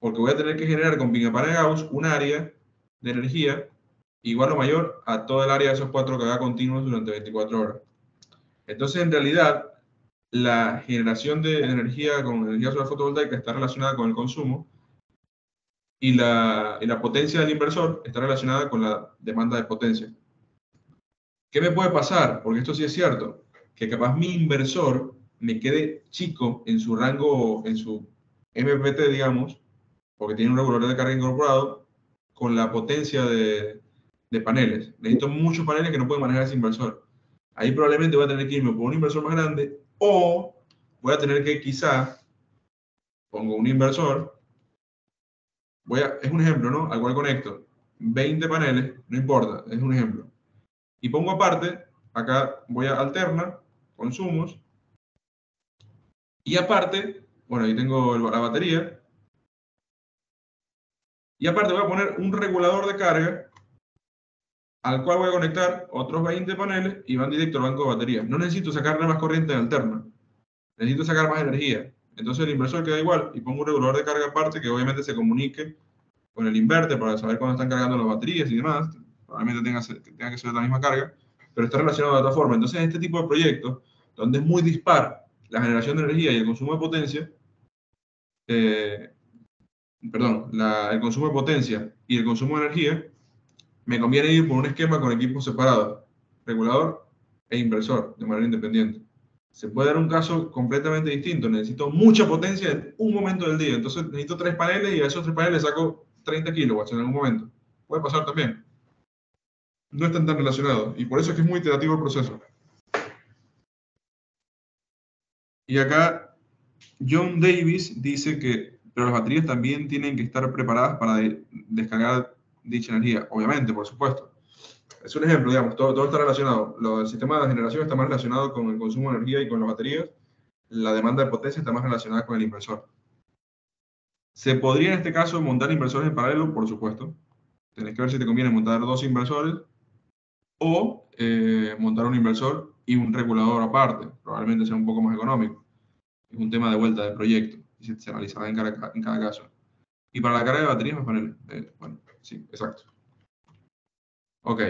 Porque voy a tener que generar con mi campana de Gauss un área de energía igual o mayor a toda el área de esos 4 kVA continuos durante 24 horas. Entonces, en realidad, la generación de energía con energía solar fotovoltaica está relacionada con el consumo y la potencia del inversor está relacionada con la demanda de potencia. ¿Qué me puede pasar? Porque esto sí es cierto, que capaz mi inversor me quede chico en su rango, en su MPT, digamos, porque tiene un regulador de carga incorporado, con la potencia de paneles. Necesito muchos paneles que no pueden manejar ese inversor. Ahí probablemente voy a tener que irme por un inversor más grande o voy a tener que quizá, pongo un inversor, es un ejemplo, ¿no? Al cual conecto 20 paneles, no importa, es un ejemplo. Y pongo aparte, acá voy a alternar consumos. Y aparte, bueno, ahí tengo la batería. Y aparte voy a poner un regulador de carga al cual voy a conectar otros 20 paneles y van directo al banco de baterías. No necesito sacarle más corriente alterna. Necesito sacar más energía. Entonces el inversor queda igual y pongo un regulador de carga aparte que obviamente se comunique con el inverter para saber cuándo están cargando las baterías y demás. Probablemente tenga que ser la misma carga, pero está relacionado de otra forma. Entonces este tipo de proyectos, donde es muy dispar la generación de energía y el consumo de potencia, el consumo de potencia y el consumo de energía, me conviene ir por un esquema con equipos separados, regulador e inversor, de manera independiente. Se puede dar un caso completamente distinto. Necesito mucha potencia en un momento del día. Entonces necesito 3 paneles y a esos 3 paneles saco 30 kilowatts en algún momento. Puede pasar también. No están tan relacionados. Y por eso es que es muy iterativo el proceso. Y acá John Davis dice que pero las baterías también tienen que estar preparadas para descargar dicha energía. Obviamente, por supuesto. Es un ejemplo, digamos, todo está relacionado. El sistema de generación está más relacionado con el consumo de energía y con las baterías. La demanda de potencia está más relacionada con el inversor. ¿Se podría en este caso montar inversores en paralelo? Por supuesto. Tenés que ver si te conviene montar 2 inversores o montar un inversor y un regulador aparte. Probablemente sea un poco más económico. Es un tema de vuelta de proyecto y se analizará en cada caso. Y para la carga de baterías, más paneles. Bueno, sí, exacto. Ok.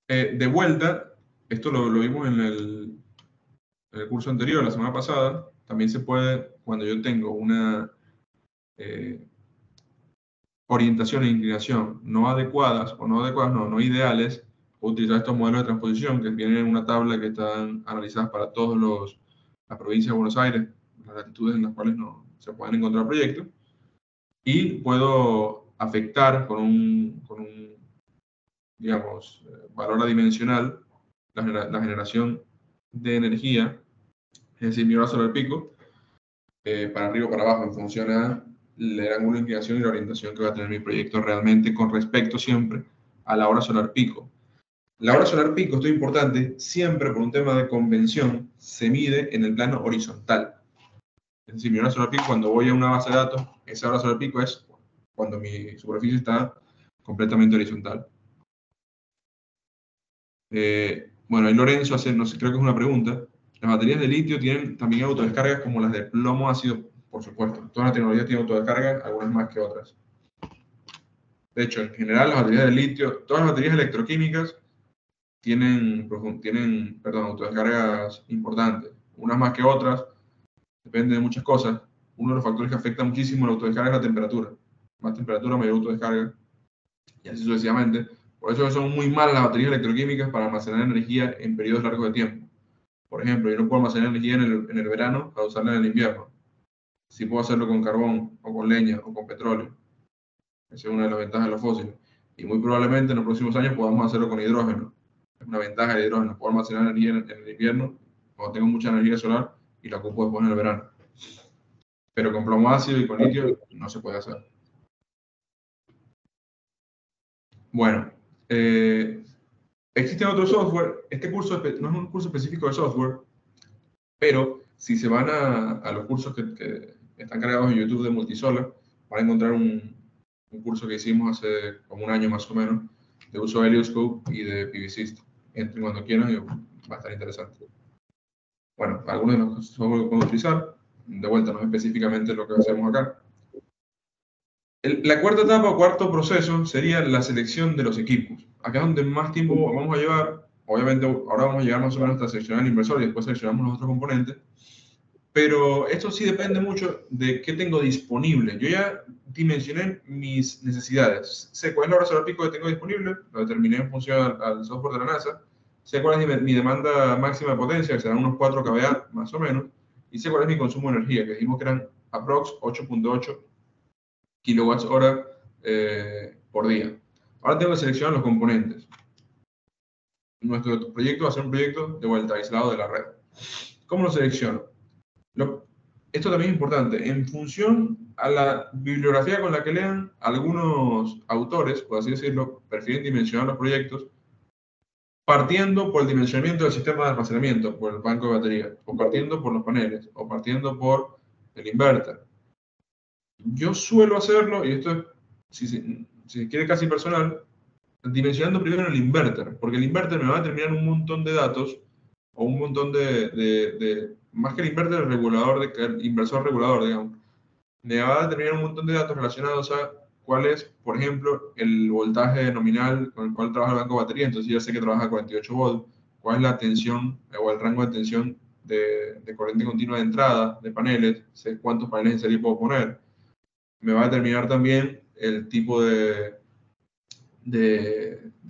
De vuelta, esto lo vimos en el curso anterior, la semana pasada. También se puede, cuando yo tengo una orientación e inclinación no adecuadas, o no ideales, puedo utilizar estos modelos de transposición que vienen en una tabla que están analizadas para todas las provincias de Buenos Aires, las latitudes en las cuales no se pueden encontrar proyectos, y puedo afectar con un digamos, valor adimensional la generación de energía, es decir, mi hora solar pico, para arriba o para abajo, en función del ángulo de inclinación y la orientación que va a tener mi proyecto realmente con respecto siempre a la hora solar pico. La hora solar pico, esto es importante, siempre por un tema de convención, se mide en el plano horizontal. Es decir, mi hora solar pico, cuando voy a una base de datos, esa hora solar pico es cuando mi superficie está completamente horizontal. Bueno, ahí Lorenzo hace, no sé, creo que es una pregunta. Las baterías de litio tienen también autodescargas como las de plomo ácido, por supuesto. Todas las tecnologías tienen autodescarga, algunas más que otras. De hecho, en general, las baterías de litio, todas las baterías electroquímicas tienen autodescargas importantes. Unas más que otras, depende de muchas cosas. Uno de los factores que afecta muchísimo la autodescarga es la temperatura. Más temperatura, mayor autodescarga, y así sucesivamente. Por eso son muy malas las baterías electroquímicas para almacenar energía en periodos largos de tiempo. Por ejemplo, yo no puedo almacenar energía en el verano para usarla en el invierno. Sí puedo hacerlo con carbón, o con leña, o con petróleo. Esa es una de las ventajas de los fósiles. Y muy probablemente en los próximos años podamos hacerlo con hidrógeno. Es una ventaja del hidrógeno. Puedo almacenar energía en el invierno cuando tengo mucha energía solar y la ocupo después en el verano. Pero con plomo ácido y con litio no se puede hacer. Bueno, existen otros software. Este curso no es un curso específico de software, pero si se van a los cursos que están cargados en YouTube de Multisolar, van a encontrar un curso que hicimos hace como un año más o menos, de uso de Helioscope y de PVSys. Entren cuando quieran y va a estar interesante. Bueno, algunos de los software que podemos utilizar, de vuelta, no es específicamente lo que hacemos acá. La cuarta etapa o cuarto proceso sería la selección de los equipos. Acá es donde más tiempo vamos a llevar. Obviamente, ahora vamos a llegar más o menos hasta seleccionar el inversor y después seleccionamos los otros componentes. Pero esto sí depende mucho de qué tengo disponible. Yo ya dimensioné mis necesidades. Sé cuál es la hora solar pico que tengo disponible, lo determiné en función al software de la NASA. Sé cuál es mi demanda máxima de potencia, que serán unos 4 kVA más o menos. Y sé cuál es mi consumo de energía, que dijimos que eran aprox 8.8 kilowatts hora por día. Ahora tengo que seleccionar los componentes. Nuestro proyecto va a ser un proyecto de vuelta aislado de la red. ¿Cómo lo selecciono? Esto también es importante. En función a la bibliografía con la que lean, algunos autores, por así decirlo, prefieren dimensionar los proyectos partiendo por el dimensionamiento del sistema de almacenamiento, por el banco de baterías, o partiendo por los paneles, o partiendo por el inverter. Yo suelo hacerlo, y esto es, si se quiere casi personal, dimensionando primero el inverter, porque el inverter me va a determinar un montón de datos, o un montón más que el inverter, el regulador, el inversor regulador, digamos, me va a determinar un montón de datos relacionados a cuál es, por ejemplo, el voltaje nominal con el cual trabaja el banco de batería. Entonces ya sé que trabaja a 48 volts, cuál es la tensión o el rango de tensión de corriente continua de entrada de paneles, sé cuántos paneles en serie puedo poner. Me va a determinar también el tipo de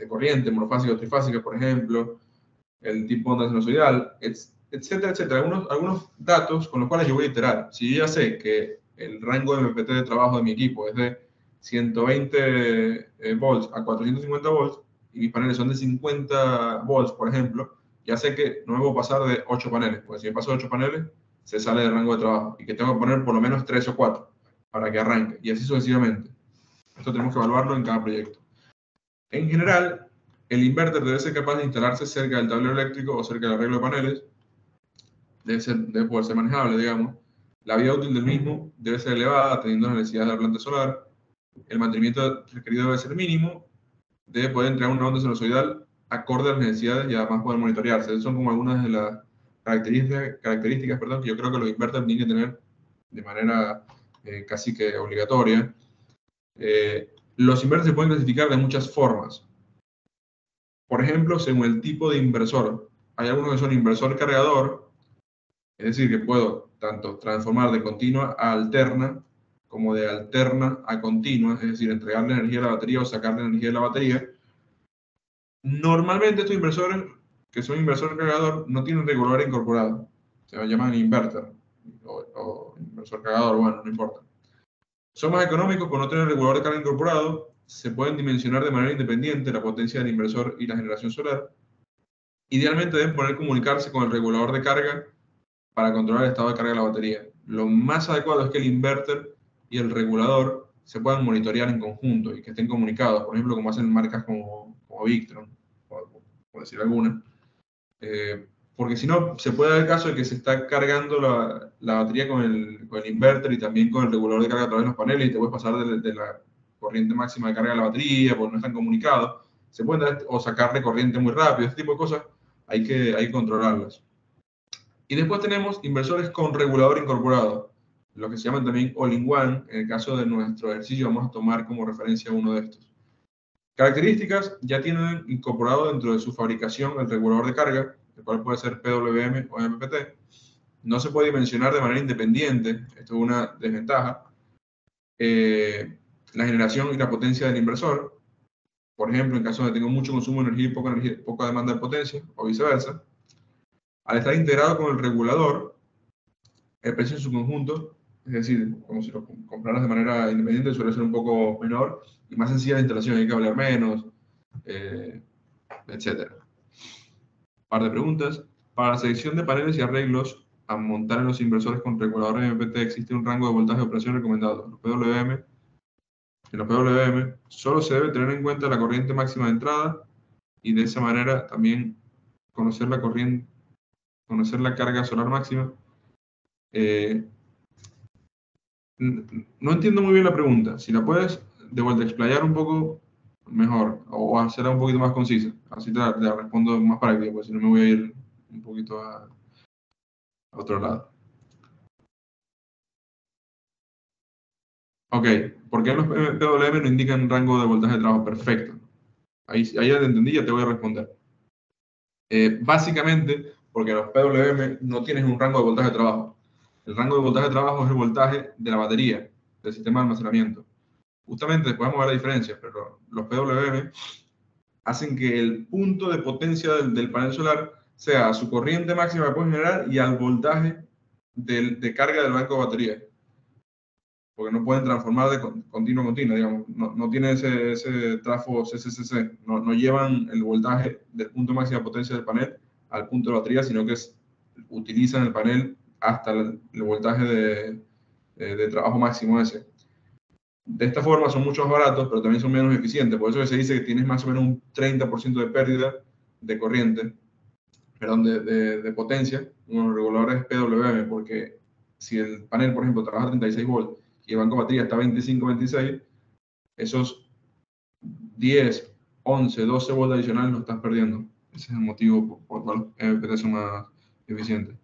corriente, monofásica o trifásica, por ejemplo. el tipo de onda sinusoidal, etcétera, etcétera. Algunos datos con los cuales yo voy a iterar. Si yo ya sé que el rango de MPT de trabajo de mi equipo es de 120 volts a 450 volts, y mis paneles son de 50 volts, por ejemplo, ya sé que no me puedo pasar de 8 paneles, porque si me paso de 8 paneles, se sale del rango de trabajo, y que tengo que poner por lo menos 3 o 4 para que arranque, y así sucesivamente. Esto tenemos que evaluarlo en cada proyecto. En general, el inverter debe ser capaz de instalarse cerca del tablero eléctrico o cerca del arreglo de paneles. Debe poder ser manejable, digamos. La vida útil del mismo debe ser elevada, atendiendo las necesidades de la planta solar. El mantenimiento requerido debe ser mínimo. Debe poder entregar una onda sinusoidal acorde a las necesidades y además poder monitorearse. Esas son como algunas de las características que yo creo que los inverters tienen que tener de manera casi que obligatoria. Los inverters se pueden clasificar de muchas formas. Por ejemplo, según el tipo de inversor. Hay algunos que son inversor cargador, es decir, que puedo tanto transformar de continua a alterna, como de alterna a continua, es decir, entregarle energía a la batería o sacarle energía de la batería. Normalmente estos inversores, que son inversor cargador, no tienen regulador incorporado. Se llaman inverter o inversor cargador, bueno, no importa. Son más económicos por no tener regulador de carga incorporado. Se pueden dimensionar de manera independiente la potencia del inversor y la generación solar. Idealmente deben poder comunicarse con el regulador de carga para controlar el estado de carga de la batería. Lo más adecuado es que el inverter y el regulador se puedan monitorear en conjunto y que estén comunicados, por ejemplo, como hacen marcas como Victron, por decir alguna. Porque si no, se puede dar el caso de que se está cargando la batería con el inverter y también con el regulador de carga a través de los paneles, y te puedes pasar de la corriente máxima de carga de la batería porque no están comunicados. Se pueden dar, o sacarle corriente muy rápido, este tipo de cosas hay que controlarlas. Y después tenemos inversores con regulador incorporado, lo que se llaman también all-in-one. En el caso de nuestro ejercicio vamos a tomar como referencia uno de estos. Características: ya tienen incorporado dentro de su fabricación el regulador de carga, el cual puede ser PWM o MPT. No se puede dimensionar de manera independiente, esto es una desventaja. La generación y la potencia del inversor, por ejemplo, en caso de que tenga mucho consumo de energía y poca demanda de potencia, o viceversa. Al estar integrado con el regulador, el precio en su conjunto, es decir, como si lo compraras de manera independiente, suele ser un poco menor y más sencilla la instalación, hay que hablar menos, etc. Par de preguntas. Para la selección de paneles y arreglos a montar en los inversores con reguladores MPT, ¿existe un rango de voltaje de operación recomendado? En los PWM solo se debe tener en cuenta la corriente máxima de entrada, y de esa manera también conocer la carga solar máxima. No entiendo muy bien la pregunta. Si la puedes de vuelta explayar un poco mejor o hacerla un poquito más concisa, así te la respondo más práctica, porque si no me voy a ir un poquito a otro lado. Ok, ¿por qué los PWM no indican rango de voltaje de trabajo? Perfecto. Ahí ya te entendí, ya te voy a responder. Básicamente, porque los PWM no tienen un rango de voltaje de trabajo. El rango de voltaje de trabajo es el voltaje de la batería, del sistema de almacenamiento. Justamente después vamos a ver la diferencia, pero los PWM hacen que el punto de potencia del panel solar sea a su corriente máxima que puede generar y al voltaje de carga del banco de batería. Porque no pueden transformar de continuo a continuo, digamos. No tiene ese trafo CCCC. No llevan el voltaje del punto máxima de potencia del panel al punto de batería, sino que utilizan el panel hasta el voltaje de trabajo máximo ese. De esta forma son mucho más baratos, pero también son menos eficientes. Por eso se dice que tienes más o menos un 30% de pérdida de corriente, perdón, de potencia, con los reguladores PWM, porque si el panel, por ejemplo, trabaja a 36 volts y el banco de batería está a 25, 26, esos 10, 11, 12 volts adicionales los estás perdiendo. Ese es el motivo por el cual los MPT son más eficientes.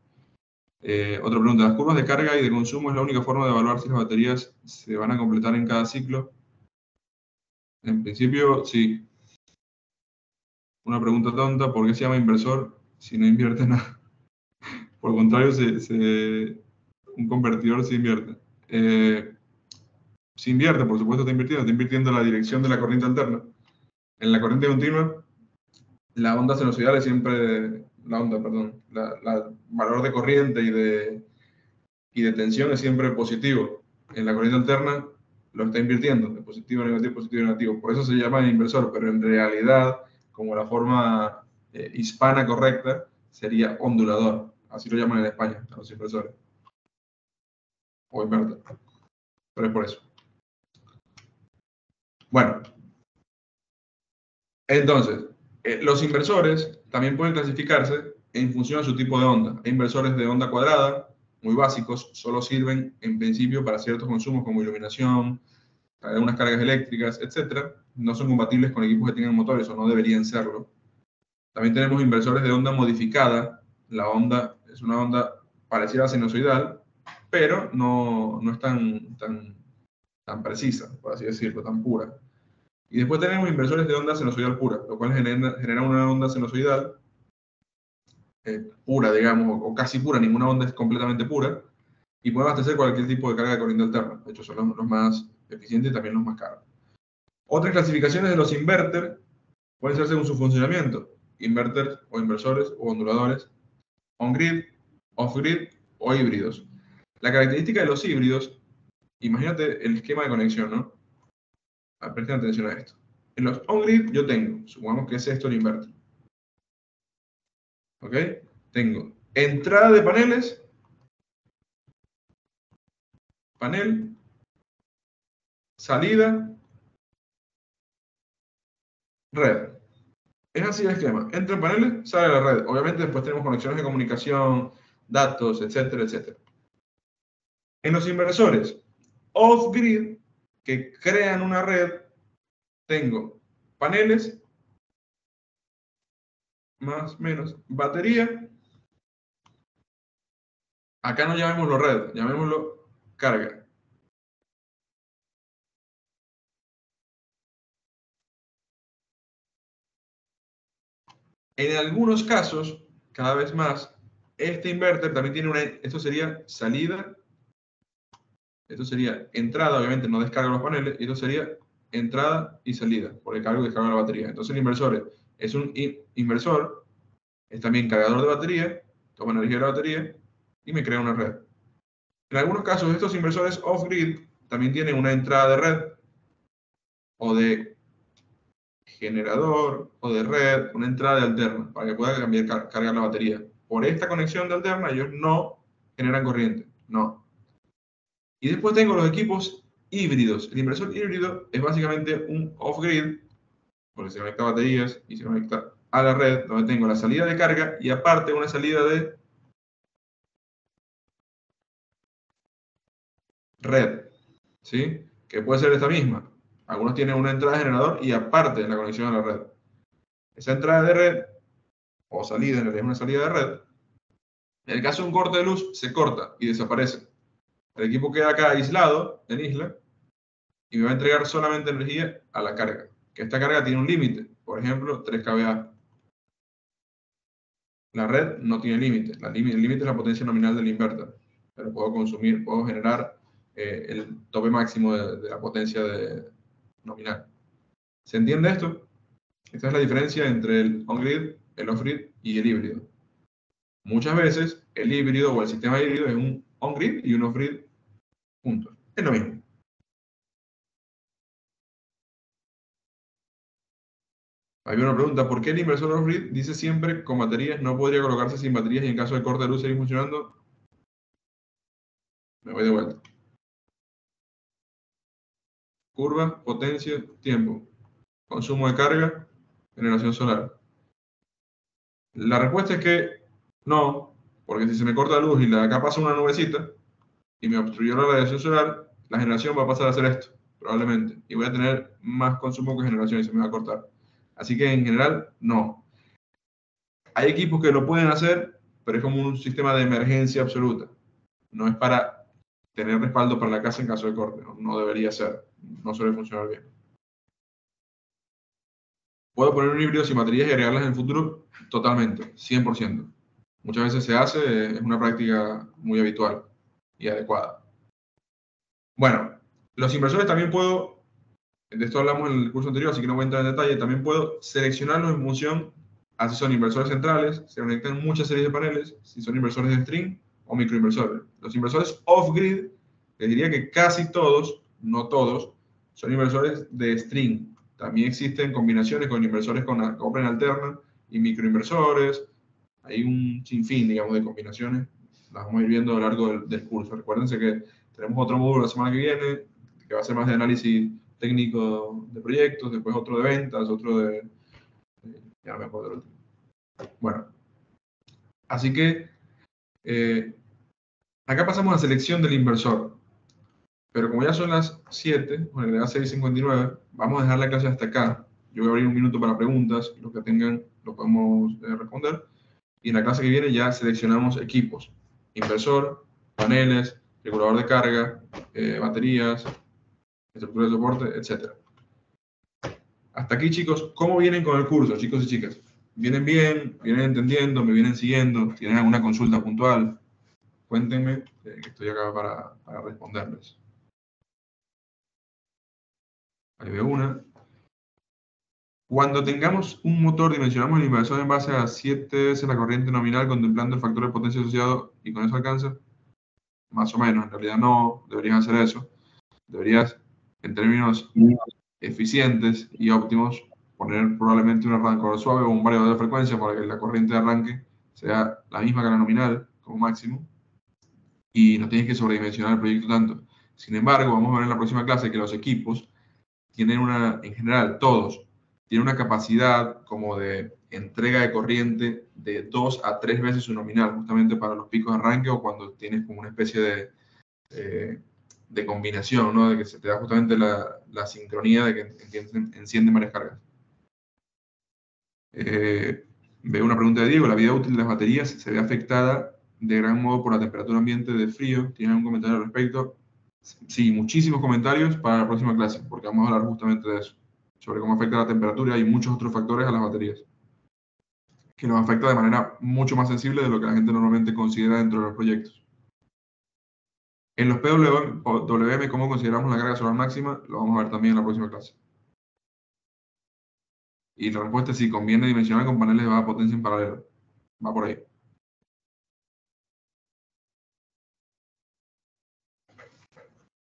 Otra pregunta: ¿las curvas de carga y de consumo es la única forma de evaluar si las baterías se van a completar en cada ciclo? En principio, sí. Una pregunta tonta: ¿por qué se llama inversor si no invierte nada? Por el contrario, un convertidor se invierte. Se invierte, por supuesto, está invirtiendo en la dirección de la corriente alterna. En la corriente continua, la onda sinusoidal es siempre perdón, valor de corriente y de tensión es siempre positivo. En la corriente alterna lo está invirtiendo, de positivo a negativo, positivo a negativo. Por eso se llama inversor, pero en realidad, como la forma hispana correcta, sería ondulador. Así lo llaman en España, a los inversores. O inverter. Pero es por eso. Bueno. Entonces, los inversores también pueden clasificarse en función de su tipo de onda. Hay inversores de onda cuadrada, muy básicos, solo sirven en principio para ciertos consumos como iluminación, algunas cargas eléctricas, etc. No son compatibles con equipos que tengan motores o no deberían serlo. También tenemos inversores de onda modificada. La onda es una onda parecida a sinusoidal, pero no es tan precisa, por así decirlo, tan pura. Y después tenemos inversores de onda sinusoidal pura, lo cual genera una onda sinusoidal pura, digamos, o casi pura, ninguna onda es completamente pura, y puede abastecer cualquier tipo de carga de corriente alterna. De hecho, son los más eficientes y también los más caros. Otras clasificaciones de los inverter pueden ser según su funcionamiento. Inverters o inversores o onduladores, on-grid, off-grid o híbridos. La característica de los híbridos, imagínate el esquema de conexión, ¿no? Presten atención a esto. En los on-grid yo tengo, supongamos que es esto el inverter. ¿Ok? Tengo entrada de paneles, panel, salida, red. Es así el esquema. Entra en paneles, sale a la red. Obviamente después tenemos conexiones de comunicación, datos, etcétera, etcétera. En los inversores off-grid, que crean una red, tengo paneles, más menos, batería. Acá no llamémoslo red, llamémoslo carga. En algunos casos, cada vez más, este inverter también tiene esto sería salida, esto sería entrada, obviamente no descarga los paneles, y esto sería entrada y salida, por el cargo y descarga la batería. Entonces el inversor es un inversor, es también cargador de batería, toma energía de la batería y me crea una red. En algunos casos, estos inversores off-grid también tienen una entrada de red o de generador o de red, una entrada de alterna para que pueda cargar la batería. Por esta conexión de alterna, ellos no generan corriente, no. Y después tengo los equipos híbridos. El inversor híbrido es básicamente un off-grid, porque se conecta a baterías y se conecta a la red, donde tengo la salida de carga y aparte una salida de red, ¿sí? Que puede ser esta misma. Algunos tienen una entrada de generador y aparte la conexión a la red. Esa entrada de red, o salida, en realidad es una salida de red. En el caso de un corte de luz, se corta y desaparece. El equipo queda acá aislado, en isla, y me va a entregar solamente energía a la carga. Que esta carga tiene un límite, por ejemplo, 3 kVA. La red no tiene límite. El límite es la potencia nominal del inverter. Pero puedo generar el tope máximo de la potencia nominal. ¿Se entiende esto? Esta es la diferencia entre el on-grid, el off-grid y el híbrido. Muchas veces el híbrido o el sistema híbrido es un on-grid y un off-grid juntos. Es lo mismo. Hay una pregunta, ¿por qué el inversor off-grid dice siempre con baterías no podría colocarse sin baterías y en caso de corte de luz seguir funcionando? Me voy de vuelta. Curva, potencia, tiempo. Consumo de carga, generación solar. La respuesta es que no, porque si se me corta la luz y acá pasa una nubecita y me obstruyó la radiación solar, la generación va a pasar a ser esto, probablemente. Y voy a tener más consumo que generación y se me va a cortar. Así que en general, no. Hay equipos que lo pueden hacer, pero es como un sistema de emergencia absoluta. No es para tener respaldo para la casa en caso de corte. No debería ser. No suele funcionar bien. ¿Puedo poner un híbrido sin baterías y agregarlas en el futuro? Totalmente, 100%. Muchas veces se hace, es una práctica muy habitual y adecuada. Bueno, los inversores también de esto hablamos en el curso anterior, así que no voy a entrar en detalle, también puedo seleccionarlos en función Así son inversores centrales, se conectan muchas series de paneles, si son inversores de string o microinversores. Los inversores off-grid, les diría que casi todos, no todos, son inversores de string. También existen combinaciones con inversores con open alterna y microinversores. Hay un sinfín, digamos, de combinaciones. Las vamos a ir viendo a lo largo del curso. Recuérdense que tenemos otro módulo la semana que viene, que va a ser más de análisis técnico de proyectos, después otro de ventas, otro de ya no me acuerdo del último. Bueno, así que acá pasamos a selección del inversor. Pero como ya son las 7, o en realidad 6:59, vamos a dejar la clase hasta acá. Yo voy a abrir un minuto para preguntas, los que tengan lo podemos responder. Y en la clase que viene ya seleccionamos equipos: inversor, paneles, regulador de carga, baterías, estructura de soporte, etc. Hasta aquí, chicos, ¿cómo vienen con el curso, chicos y chicas? ¿Vienen bien? ¿Vienen entendiendo? ¿Me vienen siguiendo? ¿Tienen alguna consulta puntual? Cuéntenme, que estoy acá para responderles. Ahí veo una. Cuando tengamos un motor, dimensionamos el inversor en base a 7 veces la corriente nominal, contemplando el factor de potencia asociado, y con eso alcanza. Más o menos, en realidad no deberías hacer eso. Deberías, en términos eficientes y óptimos, poner probablemente un arrancador suave o un variador de frecuencia para que la corriente de arranque sea la misma que la nominal, como máximo, y no tienes que sobredimensionar el proyecto tanto. Sin embargo, vamos a ver en la próxima clase que los equipos tienen en general, todos, tienen una capacidad como de entrega de corriente de 2 a 3 veces su nominal, justamente para los picos de arranque o cuando tienes como una especie de combinación, ¿no? De que se te da justamente la sincronía de que encienden varias cargas. Veo una pregunta de Diego: ¿la vida útil de las baterías se ve afectada de gran modo por la temperatura ambiente de frío? ¿Tienen algún comentario al respecto? Sí, muchísimos comentarios para la próxima clase, porque vamos a hablar justamente de eso, sobre cómo afecta la temperatura y muchos otros factores a las baterías, que nos afecta de manera mucho más sensible de lo que la gente normalmente considera dentro de los proyectos. En los PWM, ¿cómo consideramos la carga solar máxima? Lo vamos a ver también en la próxima clase. Y la respuesta es sí, conviene dimensionar con paneles de baja potencia en paralelo. Va por ahí.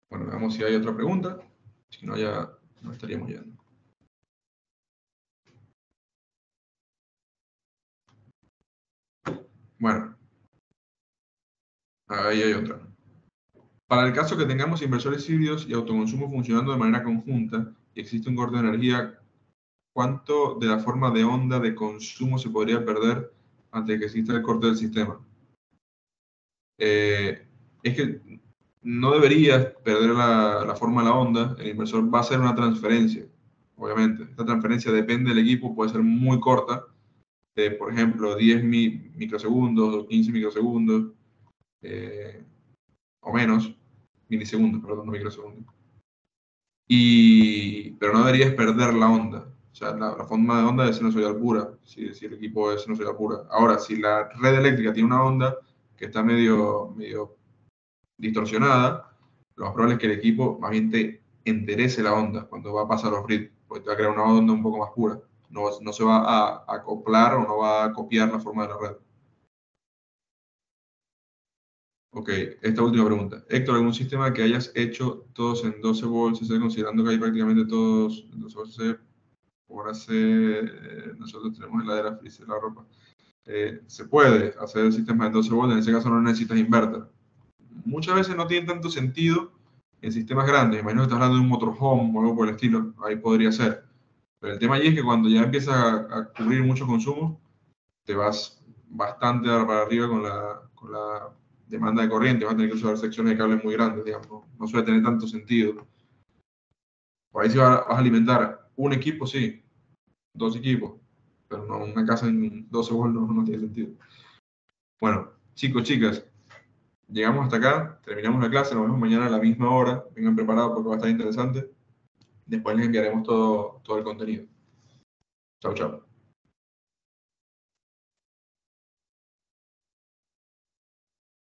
Bueno, veamos si hay otra pregunta. Si no, ya nos estaríamos yendo. Bueno, ahí hay otra. Para el caso que tengamos inversores híbridos y autoconsumo funcionando de manera conjunta y existe un corte de energía, ¿cuánto de la forma de onda de consumo se podría perder antes de que exista el corte del sistema? Es que no deberías perder la forma de la onda. El inversor va a hacer una transferencia, obviamente. Esta transferencia depende del equipo, puede ser muy corta, de, por ejemplo, 10 microsegundos o 15 microsegundos, o menos, milisegundos, perdón, no microsegundos. Pero no deberías perder la onda. O sea, la forma de onda es sinusoidal pura, si el equipo es sinusoidal pura. Ahora, si la red eléctrica tiene una onda que está medio distorsionada, lo más probable es que el equipo más bien te enderece la onda cuando va a pasar los read, porque te va a crear una onda un poco más pura. No se va a acoplar o no va a copiar la forma de la red. Ok, esta última pregunta. Héctor, ¿algún sistema que hayas hecho todos en 12 volts, considerando que hay prácticamente todos en 12 volts? Por hacer, nosotros tenemos heladera, freezer, la ropa. Se puede hacer el sistema en 12 volts, en ese caso no necesitas inverter. Muchas veces no tiene tanto sentido en sistemas grandes. Imagino que estás hablando de un motorhome o algo por el estilo, ahí podría ser. Pero el tema allí es que cuando ya empiezas a cubrir mucho consumo, te vas bastante para arriba con la demanda de corriente, vas a tener que usar secciones de cables muy grandes, digamos. No suele tener tanto sentido. Por ahí si vas a alimentar un equipo, sí, 2 equipos, pero no una casa en 12 volts no tiene sentido. Bueno, chicos, chicas, llegamos hasta acá, terminamos la clase, nos vemos mañana a la misma hora. Vengan preparados porque va a estar interesante. Después les enviaremos todo el contenido. Chao, chao.